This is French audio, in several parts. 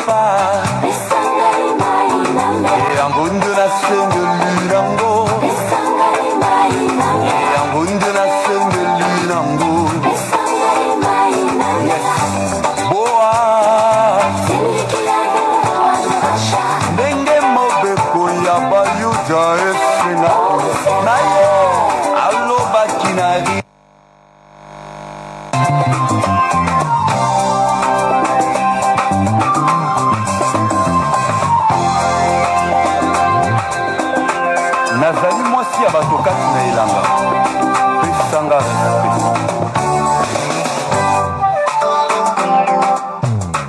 pas. Et en route de la scène de l'Urango. Et en route de la scène de l'Urango. Boa. Denge mobeko ya bayuja esina. Naye alo bakinari. Nazali mwasi ya batokati na elanga pesanga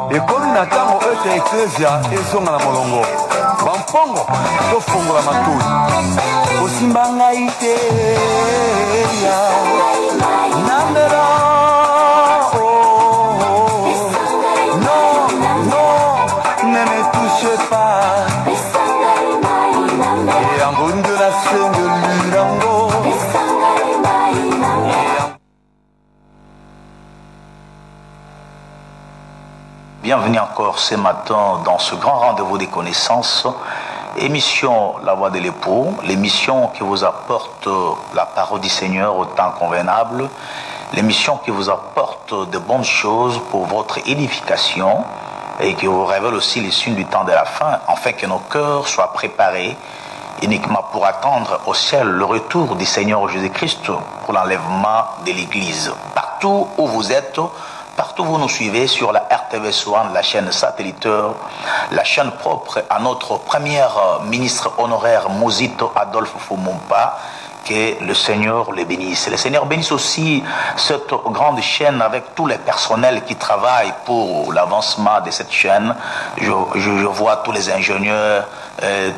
ekomi na ntango ete eklesia ezonga na molongo bampongo tofongola matoi kosimba ngai te ya nandela non non ne me touche pas. Et en route de la scène de l'Urango. Bienvenue encore ce matin dans ce grand rendez-vous des connaissances, émission La Voix de l'époux, l'émission qui vous apporte la parole du Seigneur au temps convenable, l'émission qui vous apporte de bonnes choses pour votre édification et qui vous révèle aussi les signes du temps de la fin, afin que nos cœurs soient préparés uniquement pour attendre au ciel le retour du Seigneur Jésus-Christ pour l'enlèvement de l'Église. Partout où vous êtes, partout où vous nous suivez sur la RTV1, la chaîne satellitaire, la chaîne propre à notre premier ministre honoraire Mozito Adolphe Fumumpa, que le Seigneur le bénisse. Le Seigneur bénisse aussi cette grande chaîne avec tous les personnels qui travaillent pour l'avancement de cette chaîne. Je vois tous les ingénieurs,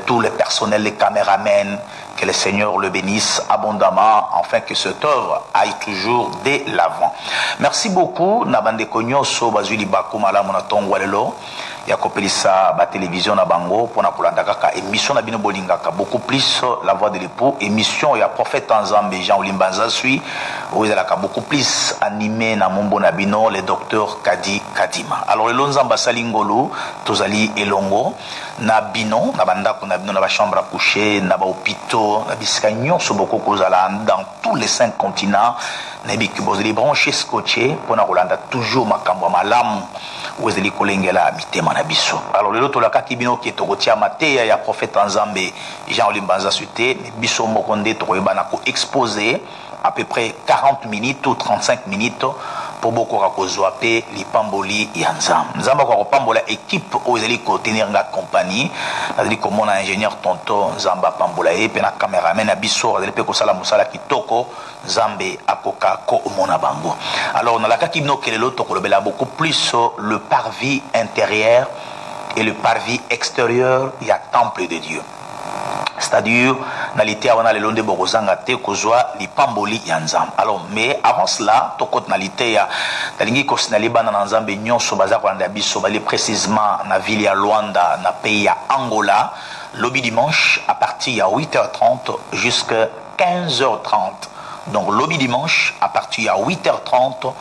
tous les personnels, les caméramens, que le Seigneur le bénisse abondamment, afin que cette œuvre aille toujours de l'avant. Merci beaucoup. Nabande konyoso bazuli bakumala monatongo lelo. Ya kopelisa ba télévision na bango pona kolanda kaka émission na bino bolingaka beaucoup plus La Voix de l'époux, émission ya prophète Nzambe Jean Olimbanza sui où il a beaucoup plus animé na mombo na bino le docteur Kadi Kadima. Alors le Nzamba salingolo tozali elongo na bino na bandako na bino na ba chambre à coucher na ba hôpitaux na bisika nyonso boko kozala dans tous les 5 continents na biki bozali branché scotché pona kolanda toujours makambo malamu wezeli kolengela mitema na biso. Alors lelo tolaka kibino ki tokotia mateya ya prophète Nzambe Jean Olimbanza suite mais biso moko nde tokoyebana ko exposer à peu près 40 minutes ou 35 minutes pour beaucoup rakozwa pe lipamboli ya Nzambe. Nzambe ko pambola équipe ozeli ko tenir nga compagnie, azeli ko mona ingénieur tonto Nzamba pambola e pe na cameraman na biso azeli pe ko sala musala kitoko Nzambe akoka ko mona bango. Alors na la kakibno kelelo to kolobela beaucoup plus le parvis intérieur et le parvis extérieur il y a temple de Dieu. C'est-à-dire, dans l'été, on a le long de Borozanga, Tekozwa, Lipamboli, Yanzam. Alors, mais avant cela, Tokot Nalité, Talingi Kosnali Bananzambe, Nyon Sobaza, Kwandabi, Sobali, précisément, na ville à Luanda, na pays à Angola, lobby dimanche, à partir de 8h30 jusqu'à 15h30. Donc, lobby dimanche, à partir de 8h30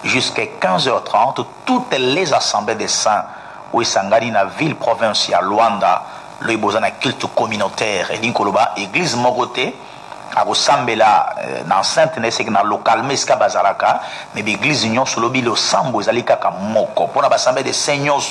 jusqu'à 15h30, toutes les assemblées des saints, où Sangari, na ville province à Luanda, le besoin d'un culte communautaire et l'incoloba église Mogote à Rosambela dans sainte n'est dans local mais ska bazalaka mais l'église union sur lobby le sambo zalika ka moko pour la assemblée de seigneurs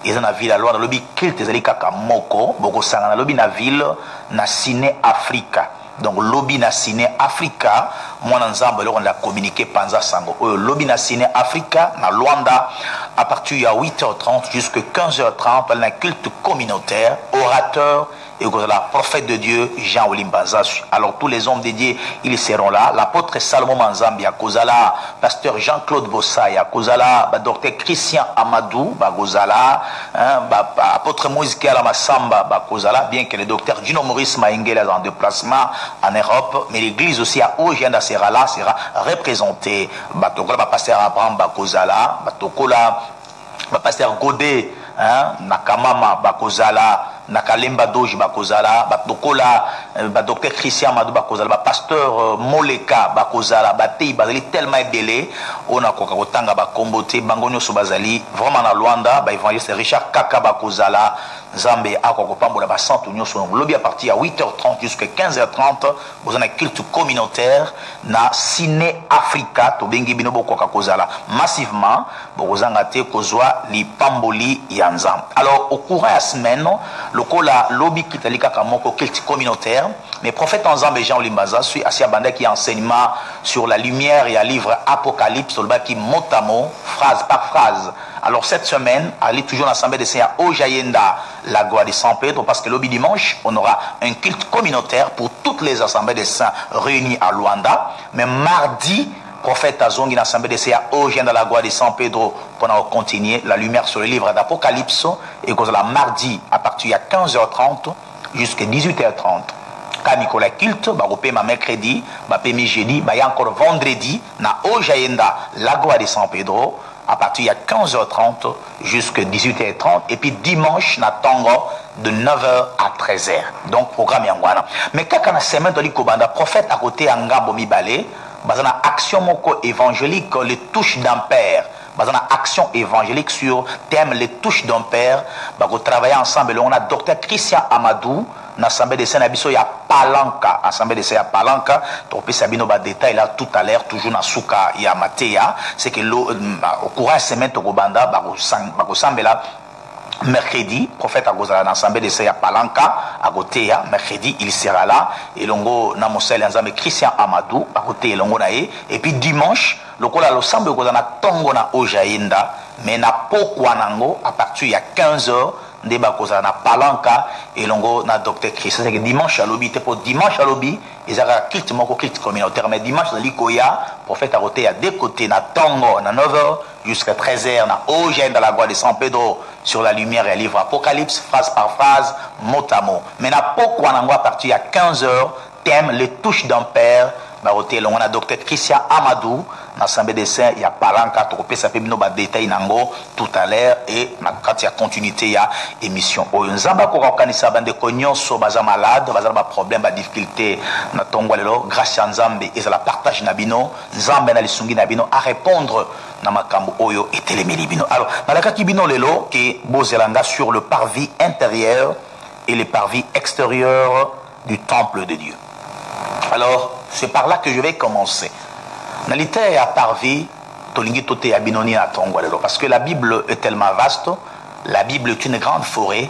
ils ont la ville à loi lobby culte zalika ka moko boko sanga na lobby na ville na Ciné Africa. Donc lobby na Ciné Africa moi nzambe on l'a communiqué panza sango lobby na Ciné Africa na Luanda à partir de 8h30 jusqu'à 15h30 dans un culte communautaire orateur et la prophète de Dieu Jean Olimbanza. Alors tous les hommes dédiés ils seront là, l'apôtre Salomon Manzambi à Kozala, pasteur Jean-Claude Bossay à Kozala, docteur Christian Amadou à Kozala, apôtre Moïse Kiala Massamba à Kozala, bien que le docteur Dino Maurice Maïngela est en déplacement en Europe, mais l'église aussi à Ogenda sera là, sera représentée. Batokola, pasteur Abraham à Kozala, Batokola, pasteur Godé, Nakamama Bakozala, Nakalemba Doji Bakozala, Batokola, docteur Christian Amadou bakozala, pasteur Moleka bakozala, batei bazali tellement ebele, on a kokotanga bakombote, bangonyo so bazali, vraiment na Luanda, évangéliste Richard Kaka bakozala, Zambé a kokopambola ba centre nyoso lobby à partir à 8h30 jusqu'à 15h30, vous en avez culte communautaire na Ciné Africa to bengi bino boko kozala massivement bokozanga te kozwa li pamboli yanzam. Alors au courant de la semaine, le kola lobby kitalika kamoko culte communautaire, mais prophète en Zambé Jean Limbaza suit Asia Banda qui enseignement sur la lumière et un livre Apocalypse, le qui mot à mot, phrase par phrase. Alors cette semaine, allez toujours à l'Assemblée des Saints à Ojayenda, la gloire de San Pedro, parce que le dimanche, on aura un culte communautaire pour toutes les assemblées des saints réunies à Luanda. Mais mardi, prophète Azongi, l'Assemblée des Saints à Ojayenda, la gloire de San Pedro, pour continuer la lumière sur le livre d'Apocalypse. Et qu'on la mardi, à partir de 15h30 jusqu'à 18h30. Quand Nicolas culte, bah ma mercredi, bah mi jeudi, bah y a encore vendredi, na Ojayenda, la gloire de San Pedro, à partir de 15h30 jusqu'à 18h30. Et puis dimanche, na Tango, de 9h à 13h. Donc, programme Yangwana. Mais quand on a semaine de l'Ikobanda, prophète à côté Angambo Mibale, bazana action moko évangélique, les touches d'ampère. Bazana action évangélique sur thème les touches d'ampère. Bago travailler ensemble. On a docteur Christian Amadou. L'Assemblée des Saints Abisso, il y a Palanka. Assemblée des Saints Palanka. Donc, Sabino va détail là tout à l'heure, toujours dans Souka, il y a Matéa. C'est que au courant de la semaine, Togobanda, Bagosambela, mercredi, prophète Agozala, l'Assemblée des Saints Palanka, Agotea, mercredi, il sera là. Et l'ongo, Namosel, l'Anzame Christian Amadou, Agotea, l'ongo nae. Et puis dimanche, le kola l'ensemble Gozana Tongo na Ojainda, mais na Pokwanango, à partir de 15h, débat cause na Palanka et longo na docteur Christ. C'est que dimanche à lobby, pour dimanche à lobby, ils ont culte mon culte communautaire, mais dimanche dans l'Ikoya, prophète a roté à deux côtés na Tongo na 9h jusqu'à 13h na Ogène dans la gloire de San Pedro sur la lumière et livre Apocalypse phrase par phrase, mot à mot. Mais na Pokwanango à partir de 15h, thème les touches d'ampère. Baroté longo na docteur Christian Amadou l'Assemblée des Saints, il y a Palanka tropé ça peut nous ba détail nango tout à l'heure et quand il y a continuité il y a émission oyo nzamba ko kanisa bande ko nyonso baza malade baza ba problème ba difficulté na tongo lelo grâce à Nzambe et ça la partage na bino Nzambe na lisungi na bino à répondre na makambo oyo et telemeli bino. Alors na la kaki bino lelo ke bozelanga sur le parvis intérieur et le parvis extérieur du temple de Dieu. Alors c'est par là que je vais commencer. Nalité à parvi, tolingi tote ya binoni na tongo lelo parce que la Bible est tellement vaste, la Bible est une grande forêt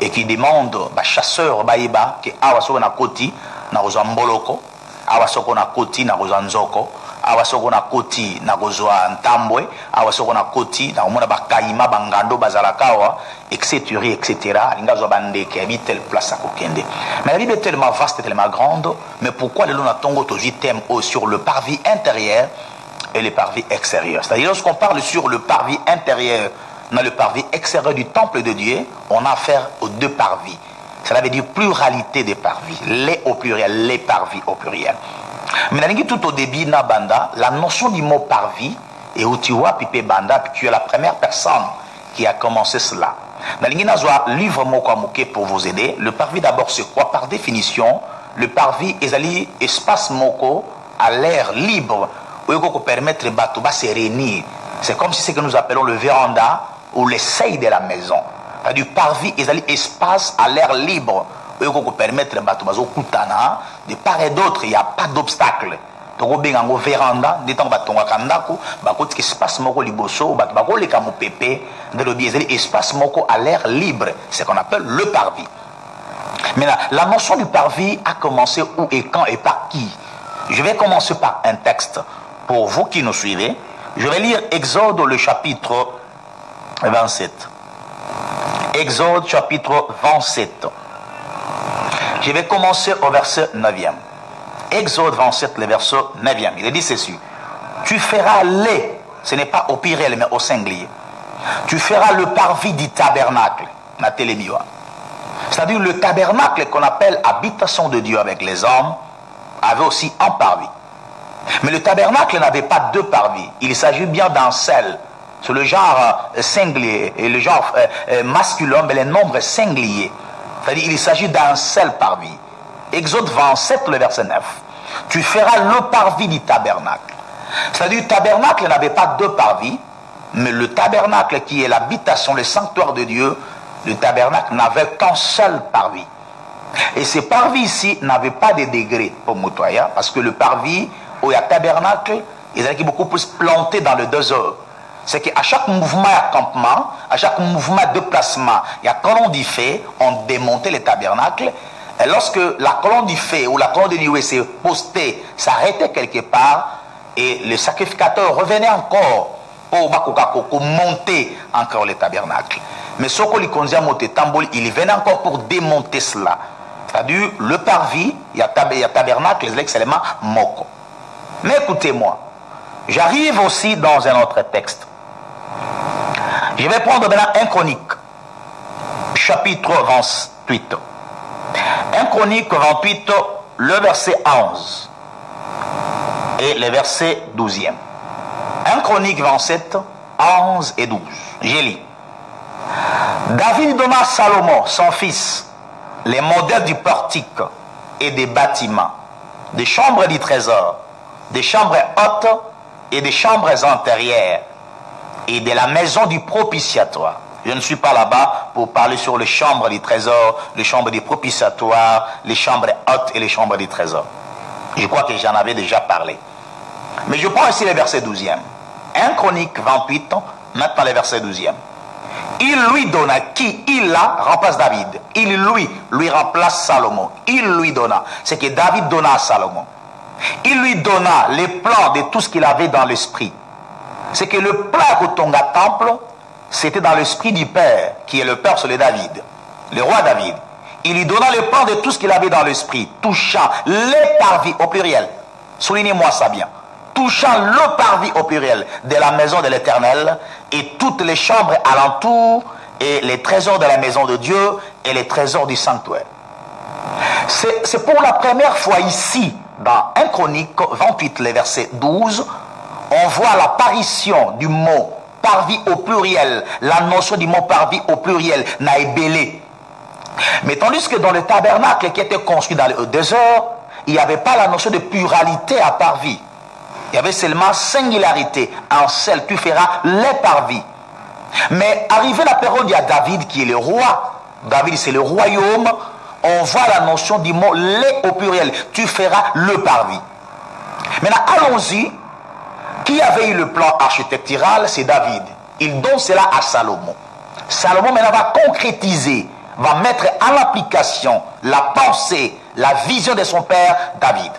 et qui demande ba chasseur baïba que awasoko na koti na kozwa mboloko, awasoko na koti na kozwa nzoko, awasoko na koti na kozwa ntambwe, awasoko na koti na komona bakaima bangando bazalakawa etc etc lingazo bandeke habite telle place à kokende. Mais la Bible est tellement vaste, tellement grande, mais pourquoi le na tongo toji thème sur le parvis intérieur et le parvis extérieur? C'est-à-dire lorsqu'on parle sur le parvis intérieur, dans le parvis extérieur du temple de Dieu, on a affaire aux deux parvis. Cela veut dire pluralité des parvis, les au pluriel, les parvis au pluriel. Mais tout au début na banda, la notion du mot parvis et où tu vois pipé banda, puis tu es la première personne qui a commencé cela. Dans le livre Mokwamouké pour vous aider, le parvis d'abord c'est quoi? Par définition, le parvis est un espace moko à l'air libre où il faut permettre de se réunir. C'est comme si c'est ce que nous appelons le véranda ou le seuil de la maison. C'est-à-dire parvis est un espace à l'air libre où il faut permettre de part et d'autre, il n'y a pas d'obstacle. Donc, on véranda, des temps batonga kandako, bakoti espace moko liboso, bako le kamo pépé, de l'espace moko à l'air libre, c'est ce qu'on appelle le parvis. Maintenant, la notion du parvis a commencé où et quand et par qui? Je vais commencer par un texte pour vous qui nous suivez. Je vais lire Exode le chapitre 27. Exode chapitre 27. Je vais commencer au verset 9e. Exode 27, le verset 9e. Il est dit ceci. Tu feras les, ce n'est pas au pluriel mais au singulier. Tu feras le parvis du tabernacle. C'est-à-dire le tabernacle qu'on appelle habitation de Dieu avec les hommes avait aussi un parvis. Mais le tabernacle n'avait pas deux parvis. Il s'agit bien d'un seul. C'est le genre singulier et le genre masculin, mais les nombres singuliers. C'est-à-dire il s'agit d'un seul parvis. Exode 27, le verset 9. Tu feras le parvis du tabernacle. C'est-à-dire, le tabernacle n'avait pas deux parvis, mais le tabernacle qui est l'habitation, le sanctuaire de Dieu, le tabernacle n'avait qu'un seul parvis. Et ces parvis ici n'avaient pas de degrés pour Moutoya, parce que le parvis où il y a tabernacle, ils étaient beaucoup plus plantés dans le désert. C'est qu'à chaque mouvement d'accampement, à chaque mouvement de déplacement, il y a colonne du fait, on démontait les tabernacles. Et lorsque la colonne du fait ou la colonne de nuée s'est postée, s'arrêtait quelque part, et le sacrificateur revenait encore pour monter encore les tabernacles. Mais ce qu'on lui conduisait à monter Tamboul, il venait encore pour démonter cela. C'est-à-dire, le parvis, il y a tabernacle, c'est seulement Moko. Mais écoutez-moi, j'arrive aussi dans un autre texte. Je vais prendre maintenant 1 Chronique, chapitre 28. 1 Chronique 28, le verset 11 et le verset 12e. 1 Chronique 27, 11 et 12. J'ai lu. David donna à Salomon, son fils, les modèles du portique et des bâtiments, des chambres du trésor, des chambres hautes et des chambres intérieures, et de la maison du propitiatoire. Je ne suis pas là-bas pour parler sur les chambres du trésor, les chambres du propitiatoire, les chambres hautes et les chambres du trésor. Je crois que j'en avais déjà parlé. Mais je prends ici le verset 12e. 1 Chronique 28, maintenant le verset 12e. Il lui donna, qui il a, remplace David. Il lui remplace Salomon. Il lui donna. C'est que David donna à Salomon. Il lui donna les plans de tout ce qu'il avait dans l'esprit. C'est que le plan Kotonga Temple, c'était dans l'esprit du Père, qui est le Père sur le David, le roi David. Il lui donna le plan de tout ce qu'il avait dans l'esprit, touchant les parvis au pluriel. Soulignez-moi ça bien. Touchant le parvis au pluriel de la maison de l'Éternel et toutes les chambres alentour et les trésors de la maison de Dieu et les trésors du sanctuaire. C'est pour la première fois ici, dans 1 Chronique 28, le verset 12, on voit l'apparition du mot parvis au pluriel, la notion du mot parvis au pluriel, naébélé. Mais tandis que dans le tabernacle qui était construit dans le désert, il n'y avait pas la notion de pluralité à parvis. Il y avait seulement singularité. En seul, tu feras les parvis. Mais arrivé la période, il y a David qui est le roi. David, c'est le royaume. On voit la notion du mot les au pluriel. Tu feras le parvis. Maintenant, allons-y. Qui avait eu le plan architectural? C'est David. Il donne cela à Salomon. Salomon maintenant va concrétiser, va mettre en application la pensée, la vision de son père David.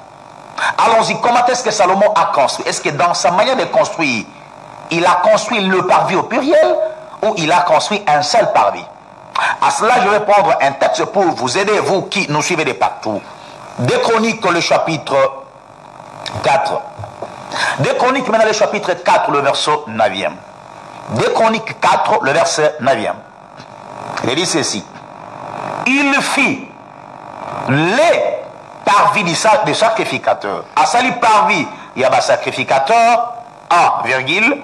Allons-y, comment est-ce que Salomon a construit? Est-ce que dans sa manière de construire, il a construit le parvis au pluriel ou il a construit un seul parvis? À cela, je vais prendre un texte pour vous aider, vous qui nous suivez de partout. 2 Chroniques, le chapitre 4. 2 Chroniques, maintenant le chapitre 4, le verset 9e. 2 Chroniques 4, le verset 9e. Il dit ceci. Il fit les parvis des sacrificateurs. À sali parvis, il y a un sacrificateur, 1, virgule,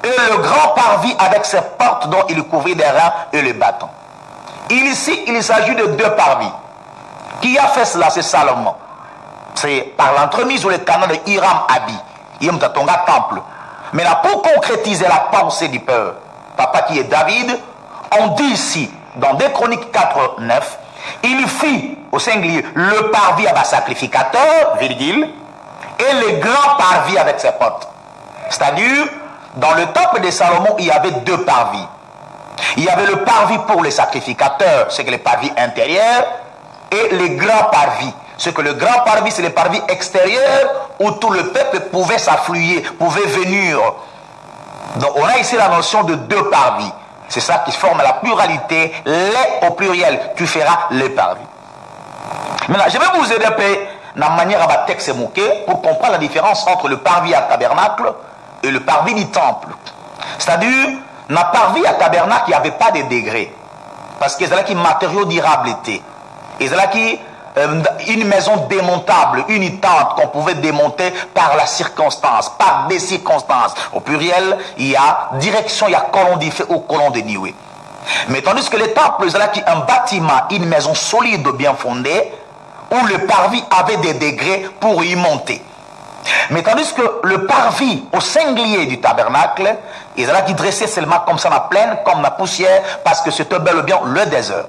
et le grand parvis avec ses portes dont il couvrit des reins et le bâton. Ici, il s'agit de 2 parvis. Qui a fait cela? C'est Salomon. C'est par l'entremise ou le canal de Hiram Abi. Hiram Tatonga Temple. Mais là, pour concrétiser la pensée du père, papa qui est David, on dit ici, dans 2 Chroniques 4, 9, il fit au singulier le parvis avec sacrificateur, virgule, et le grand parvis avec ses portes. C'est-à-dire, dans le temple de Salomon, il y avait 2 parvis. Il y avait le parvis pour les sacrificateurs, c'est que le parvis intérieur, et le grand parvis. Ce que le grand parvis, c'est le parvis extérieur où tout le peuple pouvait s'affluer, pouvait venir. Donc on a ici la notion de 2 parvis. C'est ça qui forme la pluralité, les au pluriel. Tu feras les parvis. Maintenant, je vais vous aider dans la manière à battre texte moqué pour comprendre la différence entre le parvis à tabernacle et le parvis du temple. C'est-à-dire, dans le parvis à tabernacle, il n'y avait pas de degrés. Parce que c'est là qui matériaux durables étaient. Et c'est là qui une maison démontable, une tente qu'on pouvait démonter par la circonstance, par des circonstances. Au pluriel, il y a direction, il y a colonne de feu ou colonne de nuée. Mais tandis que les temples, c'est là qui un bâtiment, une maison solide, bien fondée, où le parvis avait des degrés pour y monter. Mais tandis que le parvis au singulier du tabernacle, il a qui dressait seulement comme ça la plaine, comme la poussière, parce que c'était bel et bien le désert.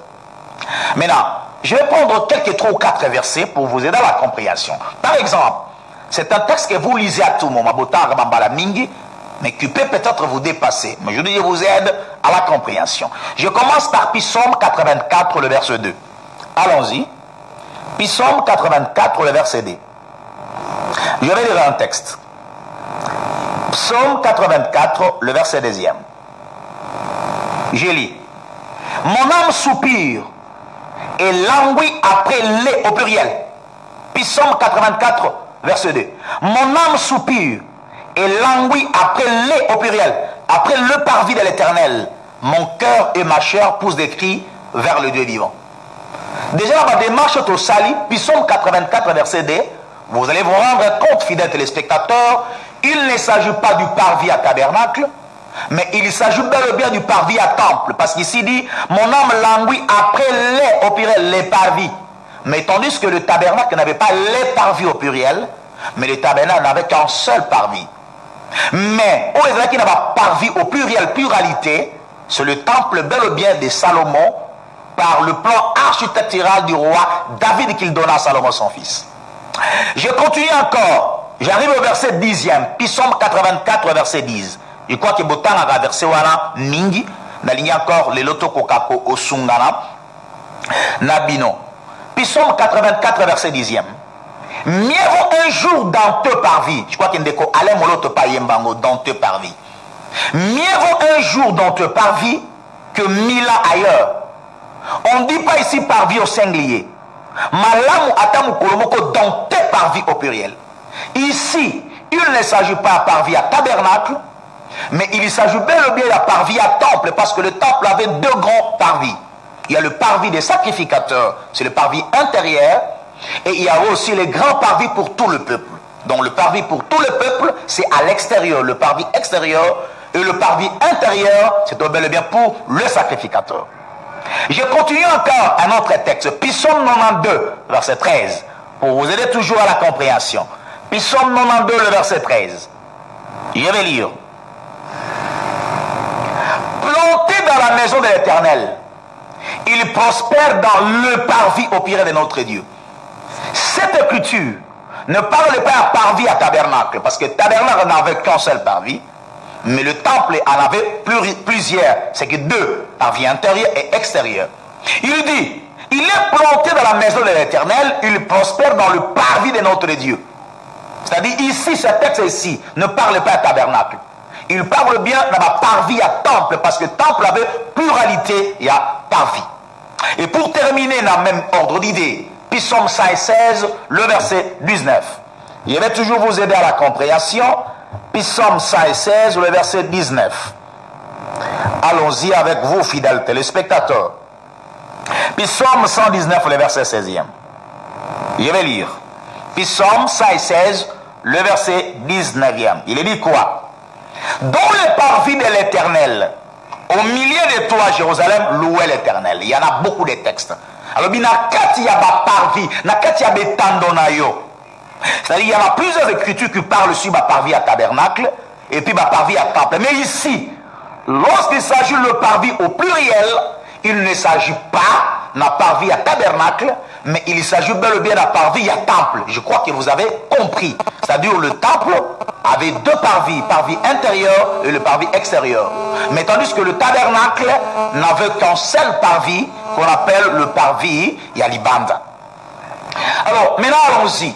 Maintenant, je vais prendre quelques 3 ou 4 versets pour vous aider à la compréhension. Par exemple, c'est un texte que vous lisez à tout moment, mais qui peut peut-être vous dépasser. Mais je dis, je vous aide à la compréhension. Je commence par Psaume 84, le verset 2. Allons-y. Psaume 84, le verset 2. Je vais lire un texte. Psaume 84, le verset 2. Je lis. Mon âme soupire et languit après les, au pluriel. Psaume 84, verset 2. Mon âme soupire et languit après les, au pluriel, après le parvis de l'Éternel. Mon cœur et ma chair poussent des cris vers le Dieu vivant. Déjà, dans ma démarche au Sali, Psaume 84, verset 2, vous allez vous rendre compte, fidèles téléspectateurs, il ne s'agit pas du parvis à tabernacle, mais il s'agit bel et bien du parvis à temple. Parce qu'ici dit, mon âme languit après les, au pluriel, les parvis. Mais tandis que le tabernacle n'avait pas les parvis au pluriel, mais le tabernacle n'avait qu'un seul parvis. Mais, au Israël qui n'a pas parvis au pluriel, pluralité, c'est le temple bel et bien de Salomon, par le plan architectural du roi David qu'il donna à Salomon son fils. Je continue encore. J'arrive au verset 10e. Psaume 84, verset 10. Je crois que Botan a verset wana mingi. Na ligne encore les loto kokako au sungana. Nabino. Psaume 84, verset 10e. Mieux vaut un jour dans te parvis. Je crois qu'il y a un allez moloto pa yembango dans te parvis. Mieux vaut un jour dans te parvis que 1000 ans ailleurs. On ne dit pas ici parvis au singulier. Malamu atamu kolomoko dans tes parvis au pluriel. Ici, il ne s'agit pas de parvis à tabernacle, mais il s'agit bel et bien de parvis à temple, parce que le temple avait 2 grands parvis. Il y a le parvis des sacrificateurs, c'est le parvis intérieur, et il y a aussi les grands parvis pour tout le peuple. Donc le parvis pour tout le peuple, c'est à l'extérieur, le parvis extérieur, et le parvis intérieur, c'est bel et bien pour le sacrificateur. Je continue encore un autre texte, Psaume 92, verset 13, pour vous aider toujours à la compréhension. Psaume 92, le verset 13. Je vais lire. Planté dans la maison de l'Éternel, il prospère dans le parvis au pire de notre Dieu. Cette écriture ne parle pas à parvis à tabernacle, parce que tabernacle n'avait qu'un seul parvis, mais le temple en avait plusieurs, c'est que 2, parvis intérieur et extérieur. Il dit, il est planté dans la maison de l'Éternel, il prospère dans le parvis de notre Dieu. C'est-à-dire ici, ce texte ici ne parle pas à tabernacle. Il parle bien dans la parvis à temple, parce que temple avait pluralité, il y a parvis. Et pour terminer dans le même ordre d'idée, Psaume 116, le verset 19. Je vais toujours vous aider à la compréhension. Psaume 116, le verset 19. Allons-y avec vous, fidèles téléspectateurs. Psaume 119, le verset 16e. Je vais lire. Psaume 116, le verset 19e. Il est dit quoi? Dans le parvis de l'Éternel, au milieu de toi, Jérusalem, louez l'Éternel. Il y en a beaucoup de textes. Alors, il y a parvis, c'est-à-dire il y a plusieurs écritures qui parlent sur ma parvis à tabernacle et puis ma parvis à temple. Mais ici, lorsqu'il s'agit de le parvis au pluriel, il ne s'agit pas d'un parvis à tabernacle, mais il s'agit bel et bien d'un parvis à temple. Je crois que vous avez compris. C'est-à-dire le temple avait 2 parvis, parvis intérieur et le parvis extérieur. Mais tandis que le tabernacle n'avait qu'un seul parvis qu'on appelle le parvis Yalibanda. Alors, maintenant allons-y.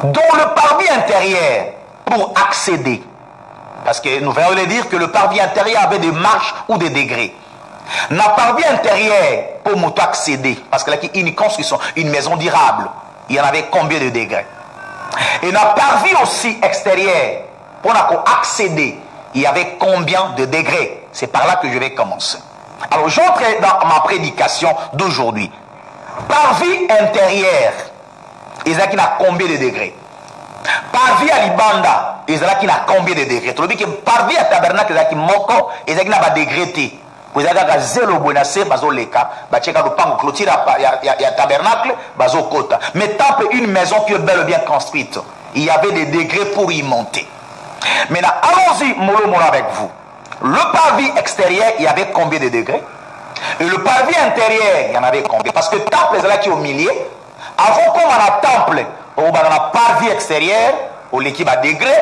Dans le parvis intérieur, pour accéder, parce que nous venons de dire que le parvis intérieur avait des marches ou des degrés. Dans le parvis intérieur, pour accéder, parce que là, il y a une construction, une maison durable, il y en avait combien de degrés? Et dans le parvis aussi extérieur, pour accéder, il y avait combien de degrés? C'est par là que je vais commencer. Alors, j'entre dans ma prédication d'aujourd'hui. Parvis intérieur, Isaac a combien de degrés? Parvis à Libanda, Isaac a combien de degrés? Tu dis que parvis à tabernacle, Isaac moko, Isaac n'a pas degré. Vous avez un zélo bonacé, bazo leka, bacheka le pango clôture, il y a tabernacle, bazo kota. Mais temple, une maison qui est bel et bien construite. Il y avait des degrés pour y monter. Maintenant, allons-y, mollo avec vous. Le parvis extérieur, il y avait combien de degrés? Et le parvis intérieur, il y en avait combien? Parce que le temple est là qui est au milieu. Avant qu'on a un temple, on a un parvis extérieur, au l'équipe à degré.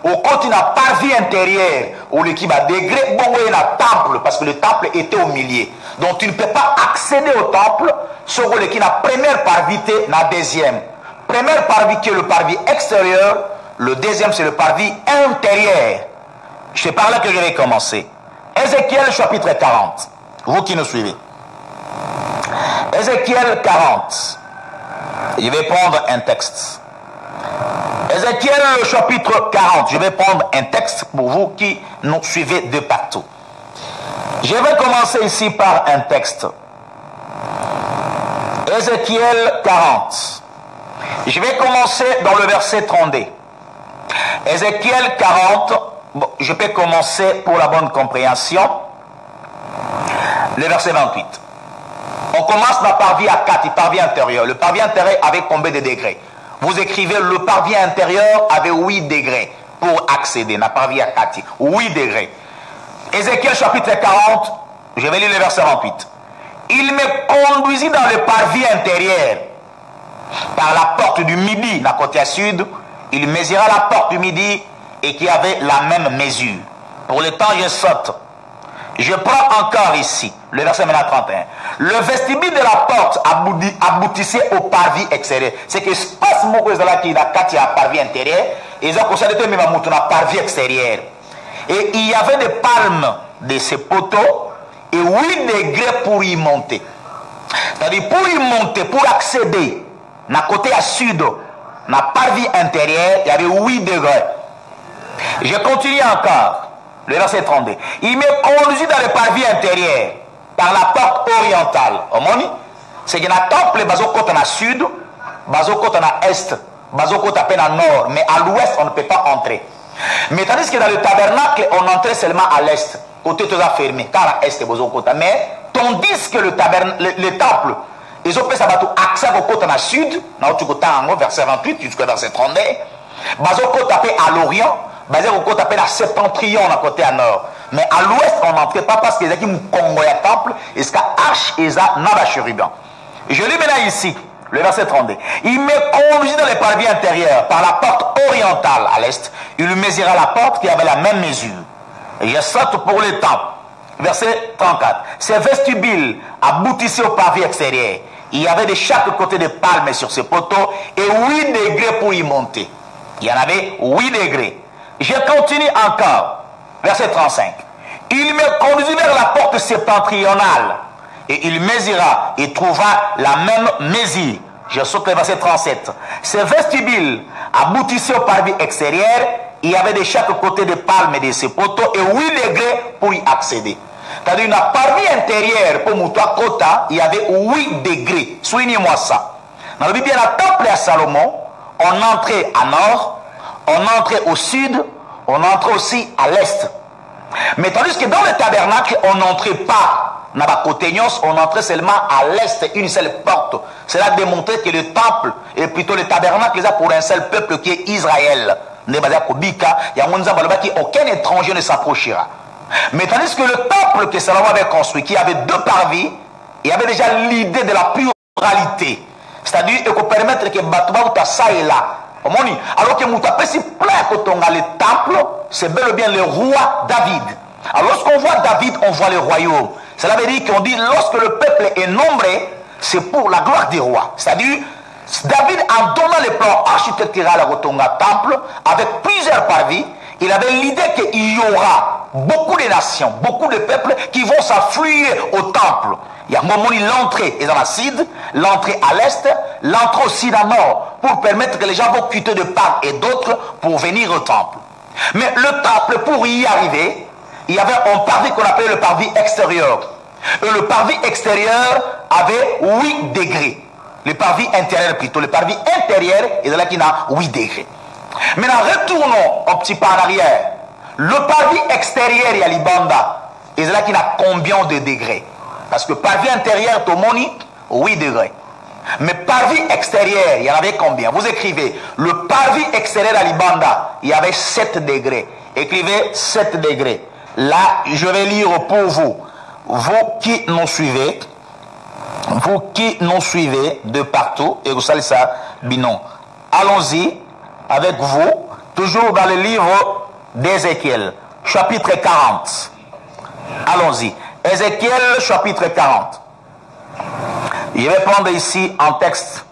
Au côté d'un parvis intérieur, où l'équipe a degré, bon, il y a un temple, parce que le temple était au milieu. Donc tu ne peux pas accéder au temple, sur l'équipe a première parvis, la deuxième. Première parvis qui est le parvis extérieur, le deuxième c'est le parvis intérieur. C'est par là que je vais commencer. Ézéchiel chapitre 40, vous qui nous suivez. Ézéchiel 40, je vais prendre un texte. Ézéchiel chapitre 40, je vais prendre un texte pour vous qui nous suivez de partout. Je vais commencer ici par un texte. Ézéchiel 40. Je vais commencer dans le verset 32. Ézéchiel 40, bon, je peux commencer pour la bonne compréhension. Le verset 28. On commence par parvis à 4, parvis intérieur. Le parvis intérieur avec combien de degrés? Vous écrivez le parvis intérieur avait 8 degrés pour accéder. La parvis à 4, 8 degrés. Ézéchiel chapitre 40, je vais lire le verset 28. Il me conduisit dans le parvis intérieur par la porte du midi, la côté sud. Il mesura la porte du midi et qui avait la même mesure. Pour le temps, je saute. Je prends encore ici, le verset 31. Le vestibule de la porte aboutissait au parvis extérieur. C'est que l'espace qui est à parvis intérieur, ils ont constaté même à parvis extérieur. Et il y avait des palmes de ces poteaux et 8 degrés pour y monter. C'est-à-dire pour y monter, pour accéder, dans le côté à sud, dans le parvis intérieur, il y avait 8 degrés. Je continue encore. Le verset 32. Il me conduisit dans le parvis intérieur par la porte orientale. C'est qu'il y a un temple basokota dans le sud, basokota dans l'est, basokota à peine à nord, mais à l'ouest on ne peut pas entrer. Mais tandis que dans le tabernacle on entrait seulement à l'est, côté tout fermé, car à l'est basokota. Mais tandis que le temple, ils ont fait ça accès au côté dans le sud, dans le verset 28 jusqu'au verset 32, basokota à l'orient. Basé au côté appelé la septentrion, à côté à nord. Mais à l'ouest, on n'entrait pas parce qu'ils ont Congo et temple, et ce arche et ça n'a chérubin. Je lis maintenant ici, le verset 32. Il me conduisit dans les parvis intérieurs, par la porte orientale à l'est. Il lui mesura la porte qui avait la même mesure. Et je saute pour le temple. Verset 34. Ces vestibules aboutissaient au parvis extérieur. Il y avait de chaque côté des palmes sur ces poteaux et 8 degrés pour y monter. Il y en avait 8 degrés. Je continue encore, verset 35. Il me conduisit vers la porte septentrionale et il mesura et trouva la même mesure. Je saute le verset 37. Ces vestibules aboutissaient au parvis extérieur. Il y avait de chaque côté des palmes et de ces poteaux et 8 degrés pour y accéder. C'est-à-dire, dans le parvis intérieur, pour Moutoua Kota, il y avait 8 degrés. Soulignez-moi ça. Dans le Bible, le temple à Salomon, on entrait à nord, on entrait au sud, on entrait aussi à l'est. Mais tandis que dans le tabernacle, on n'entrait pas dans la côté Nyos, on entrait seulement à l'est, une seule porte. Cela démontrait que le temple, et plutôt le tabernacle, est pour un seul peuple qui est Israël. Aucun étranger ne s'approchera. Mais tandis que le temple que Salomon avait construit, qui avait 2 parvis, il y avait déjà l'idée de la pluralité. C'est-à-dire qu'il faut permettre que Batouba ça et là. Alors que Moutapesi plein quand on a le temple, c'est bel et bien le roi David. Alors lorsqu'on voit David, on voit le royaume. Cela veut dire qu'on dit lorsque le peuple est nombré, c'est pour la gloire des rois. C'est-à-dire, David, en donnant le plan architectural à Rotonga temple, avec plusieurs parvis, il avait l'idée qu'il y aura beaucoup de nations, beaucoup de peuples qui vont s'affluer au temple. Il y a un moment où l'entrée est dans la sud, l'entrée à l'est, l'entrée aussi dans le nord, pour permettre que les gens vont quitter de part et d'autre pour venir au temple. Mais le temple, pour y arriver, il y avait un parvis qu'on appelait le parvis extérieur. Et le parvis extérieur avait 8 degrés. Le parvis intérieur plutôt. Le parvis intérieur est là qui a 8 degrés. Maintenant, retournons un petit peu en arrière. Le parvis extérieur, il y a l'Ibanda. Et là qu'il a combien de degrés? Parce que parvis intérieur, Tomoni, 8 degrés. Mais parvis extérieur, il y en avait combien? Vous écrivez, le parvis extérieur à Libanda, il y avait 7 degrés. Écrivez 7 degrés. Là, je vais lire pour vous. Vous qui nous suivez de partout, et vous savez ça, binon. Allons-y avec vous, toujours dans le livre d'Ézéchiel, chapitre 40. Allons-y. Ézéchiel, chapitre 40. Je vais prendre ici un texte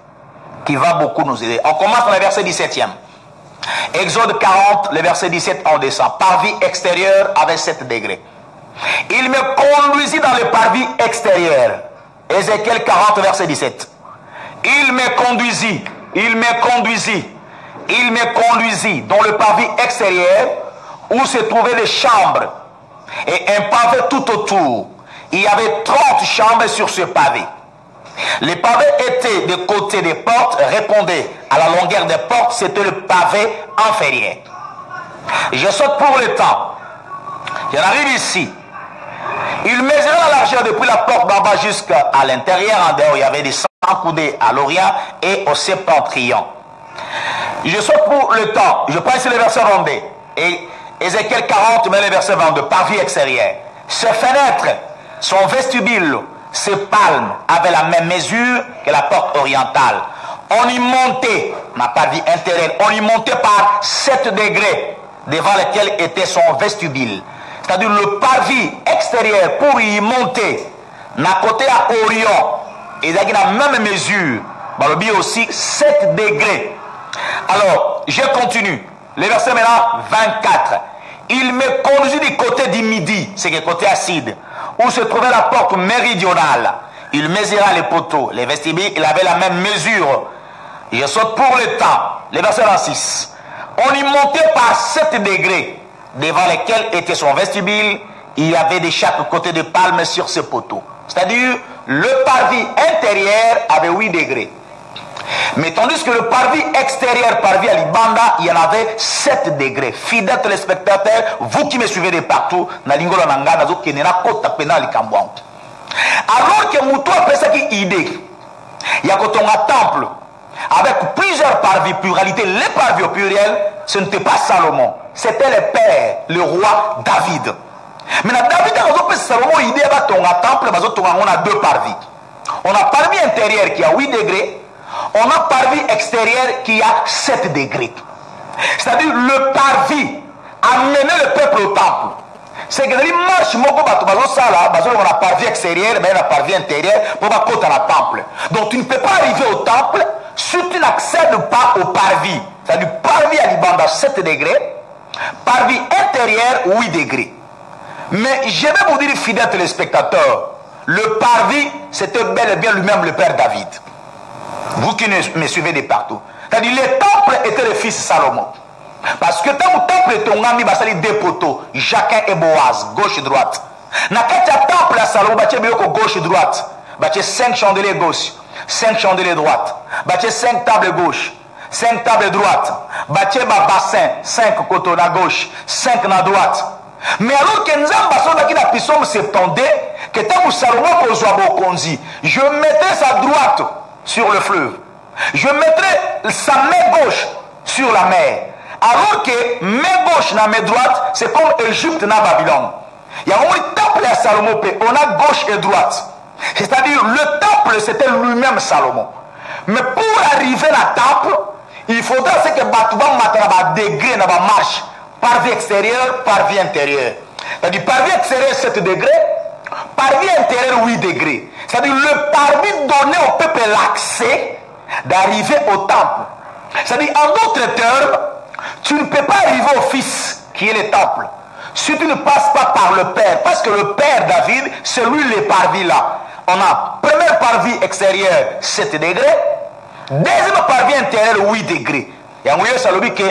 qui va beaucoup nous aider. On commence dans le verset 17e. Exode 40, le verset 17, on descend. Parvis extérieur avec 7 degrés. Il me conduisit dans le parvis extérieur. Ézéchiel 40, verset 17. Il me conduisit dans le parvis extérieur où se trouvaient des chambres et un pavé tout autour. Il y avait 30 chambres sur ce pavé. Les pavés étaient des côtés des portes, répondaient à la longueur des portes, c'était le pavé inférieur. Je saute pour le temps. J'en arrive ici. Il mesurait la largeur depuis la porte d'en bas jusqu'à l'intérieur. En dehors, il y avait des 100 coudées à l'Orient et au septentrion. Je saute pour le temps. Je prends ici le verset 22. Et Ézéchiel 40, mais le verset 22. Parvis extérieur. Ses fenêtres, son vestibule, ses palmes avaient la même mesure que la porte orientale. On y montait, ma parvis intérieure, on y montait par 7 degrés devant lequel était son vestibule. C'est-à-dire le parvis extérieur pour y monter, n'a côté à Orient, et dans la même mesure, il y a aussi 7 degrés. Alors, je continue. Le verset maintenant 24. Il me conduisit du côté du midi, c'est le côté acide, où se trouvait la porte méridionale. Il mesura les poteaux, les vestibules, il avait la même mesure. Je saute pour le temps. Le verset 26. On y montait par 7 degrés, devant lesquels était son vestibule. Il y avait de chaque côté de palmes sur ce poteau. C'est-à-dire, le parvis intérieur avait 8 degrés. Mais tandis que le parvis extérieur, parvis à Libanda, il y en avait 7 degrés. Fidèles téléspectateurs, vous qui me suivez de partout, alors que Moutou a pris cette idée, il y a un temple avec plusieurs parvis, pluralité, les parvis au pluriel, ce n'était pas Salomon, c'était le père, le roi David. Maintenant, David a fait Salomon idée avec ton temple, on a 2 parvis. On a parvis intérieur qui a 8 degrés. On a parvis extérieur qui a 7 degrés. C'est-à-dire le parvis a mené le peuple au temple. C'est que les marches, on a parvis extérieur, mais on a parvis intérieur pour pas côté à la temple. Donc tu ne peux pas arriver au temple si tu n'accèdes pas au parvis. C'est-à-dire parvis à Libanda 7 degrés, parvis intérieur 8 degrés. Mais je vais vous dire, fidèles téléspectateurs, le parvis c'était bel et bien lui-même le père David. Vous qui me suivez de partout. C'est-à-dire, le temple était le fils Salomon. Parce que tant que le temple est ton ami, il y a 2 poteaux, Jacquin et Boaz, gauche et droite. Dans le temple à Salomon, il y a gauche et droite. Il y a 5 chandeliers gauche, 5 chandeliers droite. Il y a 5 tables gauche, 5 tables droite. Il y a un bassin, 5 côtés à gauche, 5 à droite. Mais alors que nous avons la puissance septante, que tant que Salomon je mettrai sa droite sur le fleuve. Je mettrai sa main gauche sur la mer. Alors que main gauche na main droite, c'est comme Égypte na Babylone. Il y a un temple à Salomon, on a gauche et droite. C'est-à-dire le temple c'était lui-même Salomon. Mais pour arriver à la temple, il faudra que Batouba matra degré na marche, parvis extérieur, parvis intérieur. C'est-à-dire parvis extérieur 7 degrés, parvis intérieur 8 degrés. C'est-à-dire le parvis donnait au peuple l'accès d'arriver au temple. C'est-à-dire en d'autres termes, tu ne peux pas arriver au fils qui est le temple si tu ne passes pas par le père. Parce que le père David, c'est lui le parvis là. On a premier parvis extérieur 7 degrés, deuxième parvis intérieur 8 degrés. Et en voyant ça le dit que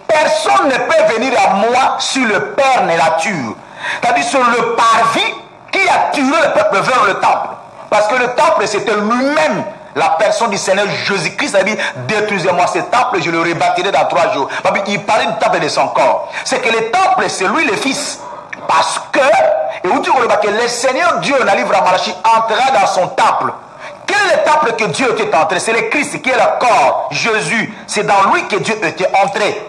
personne ne peut venir à moi si le père ne la tue. C'est-à-dire c'est le parvis qui a tué le peuple vers le temple. Parce que le temple, c'était lui-même la personne du Seigneur Jésus-Christ. C'est-à-dire, détruisez-moi ce temple, je le rebâtirai dans 3 jours. Il parlait du temple de son corps. C'est que le temple, c'est lui le Fils. Parce que Et où tu vois que le Seigneur Dieu, dans le livre de Malachie, entrera dans son temple. Quel est le temple que Dieu était entré? C'est le Christ qui est le corps, Jésus. C'est dans lui que Dieu était entré.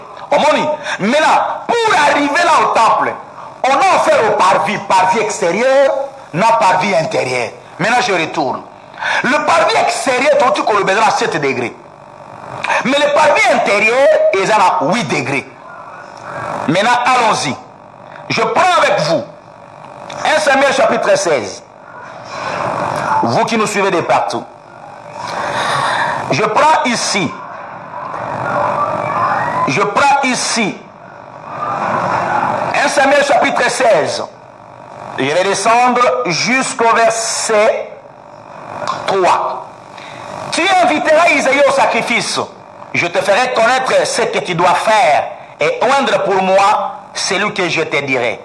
Mais là, pour arriver là au temple, on a fait au parvis extérieur, non parvis intérieur. Maintenant, je retourne. Le parvis extérieur, tu as besoin à 7 degrés. Mais le parvis intérieur, il est à 8 degrés. Maintenant, allons-y. Je prends avec vous 1 Samuel chapitre 16. Vous qui nous suivez de partout. Je prends ici. 1 Samuel chapitre 16. Je vais descendre jusqu'au verset 3. Tu inviteras Isaïe au sacrifice. Je te ferai connaître ce que tu dois faire et oindre pour moi celui que je te dirai.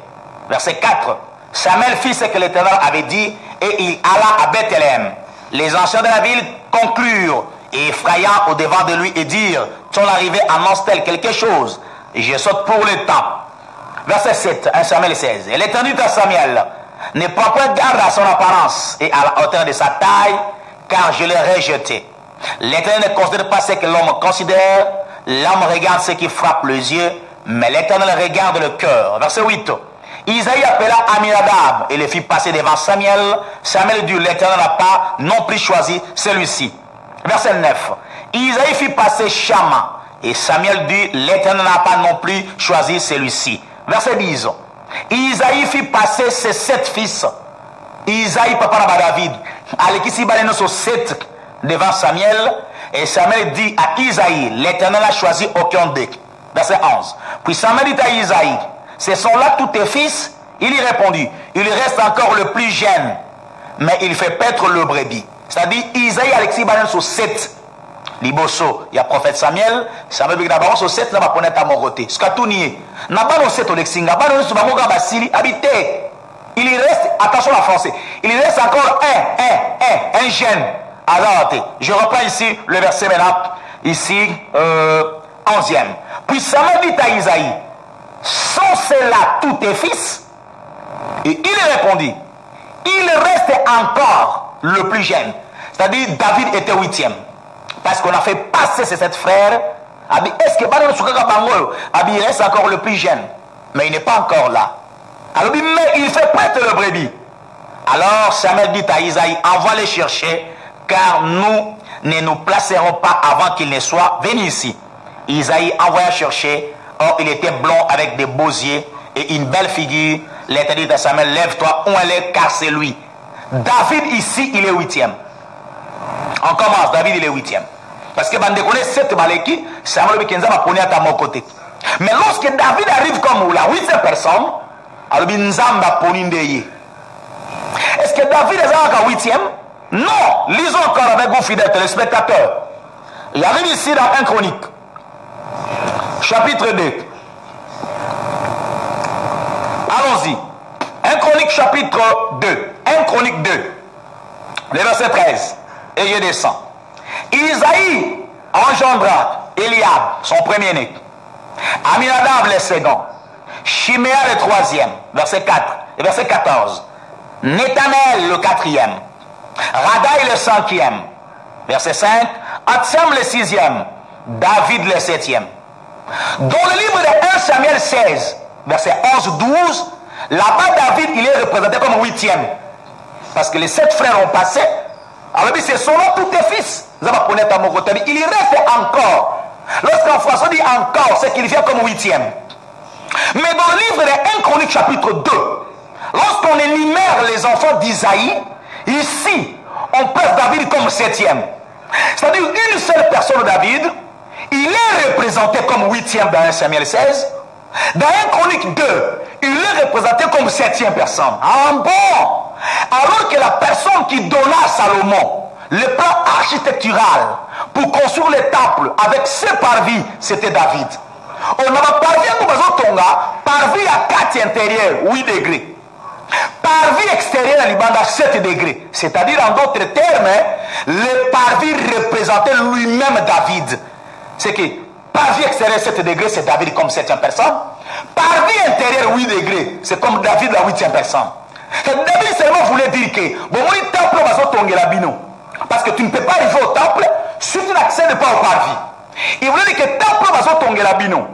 Verset 4. Samuel fit ce que l'Éternel avait dit et il alla à Bethléem. Les anciens de la ville conclurent et effrayant au devant de lui et dirent: ton arrivée annonce-t-elle quelque chose? Je saute pour le temps. Verset 7, 1 Samuel 16. Et l'Éternel dit à Samuel: ne prends point garde à son apparence et à la hauteur de sa taille, car je l'ai rejeté. L'Éternel ne considère pas ce que l'homme considère. L'homme regarde ce qui frappe les yeux, mais l'Éternel regarde le cœur. Verset 8. Isaïe appela Aminadab et le fit passer devant Samuel. Samuel dit: l'Éternel n'a pas non plus choisi celui-ci. Verset 9. Isaïe fit passer Shama et Samuel dit: l'Éternel n'a pas non plus choisi celui-ci. Verset 10. Isaïe fit passer ses 7 fils. Isaïe papa de David. Alekisi baleno so 7 devant Samuel. Et Samuel dit à Isaïe: l'Éternel a choisi aucun d'eux. Verset 11. Puis Samuel dit à Isaïe: ce sont là tous tes fils? Il y répondit: il reste encore le plus jeune, mais il fait paître le brebis. C'est-à-dire Isaïe Alexis baleno so 7. Liboso, il y a prophète Samuel. Samuel dit d'abord so 7 là va connaître à mon côté. Ce qu'a tout nié. N'a pas no 7 Alexinga, pas no so bamoga basili habité. Il y reste, attention à la français, il y reste encore un jeune. Alors, je reprends ici le verset maintenant, ici, 11e. Puis Samuel dit à Isaïe: sont ceux-là tous tes fils? Et il répondit: il reste encore le plus jeune. C'est-à-dire, David était 8e. Parce qu'on a fait passer ses 7 frères. Est-ce que il reste encore le plus jeune? Mais il n'est pas encore là. Alors, mais il fait prêtre le brebis. Alors Samuel dit à Isaïe: envoie les chercher, car nous ne nous placerons pas avant qu'il ne soit venu ici. Isaïe envoya chercher. Or il était blond avec des beaux yeux et une belle figure. L'Éternel dit à Samuel: lève-toi, on est, car c'est lui. David ici, il est 8e. On commence, David il est 8e. Parce que Bande connaît 7 Maleki, Samuel Bikenza va prendre à mon côté. Mais lorsque David arrive comme la 8e personne, alors Nzamba Ponindeye. Est-ce que David est encore 8e? Non. Lisons encore avec vous, fidèles téléspectateurs. Il arrive ici dans 1 Chronique, chapitre 2. Allons-y. 1 Chronique, chapitre 2. 1 Chronique 2. Le verset 13. Et je descends. Isaïe engendra Eliab, son premier-né. Aminadab, le second. Chiméa, le 3e. Verset 4. Et verset 14. Nethanel, le 4e. Radaï, le 5e. Verset 5. Atsam, le 6e. David, le 7e. Dans le livre de 1 Samuel 16, verset 11-12, là-bas, David, il est représenté comme 8e. Parce que les 7 frères ont passé. Alors, c'est son nom, tous tes fils. Il reste encore. Lorsqu'en français on dit encore, c'est qu'il vient comme 8e. Mais dans le livre de 1 Chronique, chapitre 2, lorsqu'on énumère les enfants d'Isaïe, ici, on place David comme 7e. C'est-à-dire une seule personne, David, il est représenté comme 8e dans 1 Samuel 16. Dans 1 Chronique 2, il est représenté comme 7e personne. Ah bon? Alors que la personne qui donna à Salomon le plan architectural pour construire le temple avec ses parvis, c'était David. On a parvi à Tonga, parvis à 4 intérieurs, 8 degrés. Parvis extérieur à Libanda, 7 degrés. C'est-à-dire, en d'autres termes, le parvis représentait lui-même David. C'est que parvis extérieur 7 degrés, c'est David comme 7e personne. Parvis intérieur 8 degrés, c'est comme David la 8e personne. David seulement voulait dire que bon, le temple va tomber la bino. Parce que tu ne peux pas arriver au temple si tu n'accèdes pas au parvis. Il voulait dire que le temple va tomber la bino.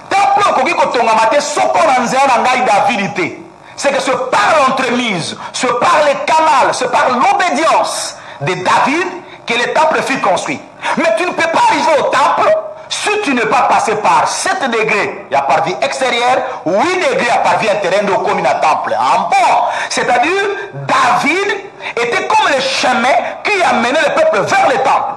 Temple koki kotonga mate soko na nzela na ngai David. C'est que ce par l'entremise, ce par les canals, ce par l'obédience de David que le temple fut construit. Mais tu ne peux pas arriver au temple si tu n'es pas passé par 7 degrés à parvis extérieur, 8 degrés à parvis intérieur de commune à temple. En bon, c'est-à-dire David était comme le chemin qui a mené le peuple vers le temple.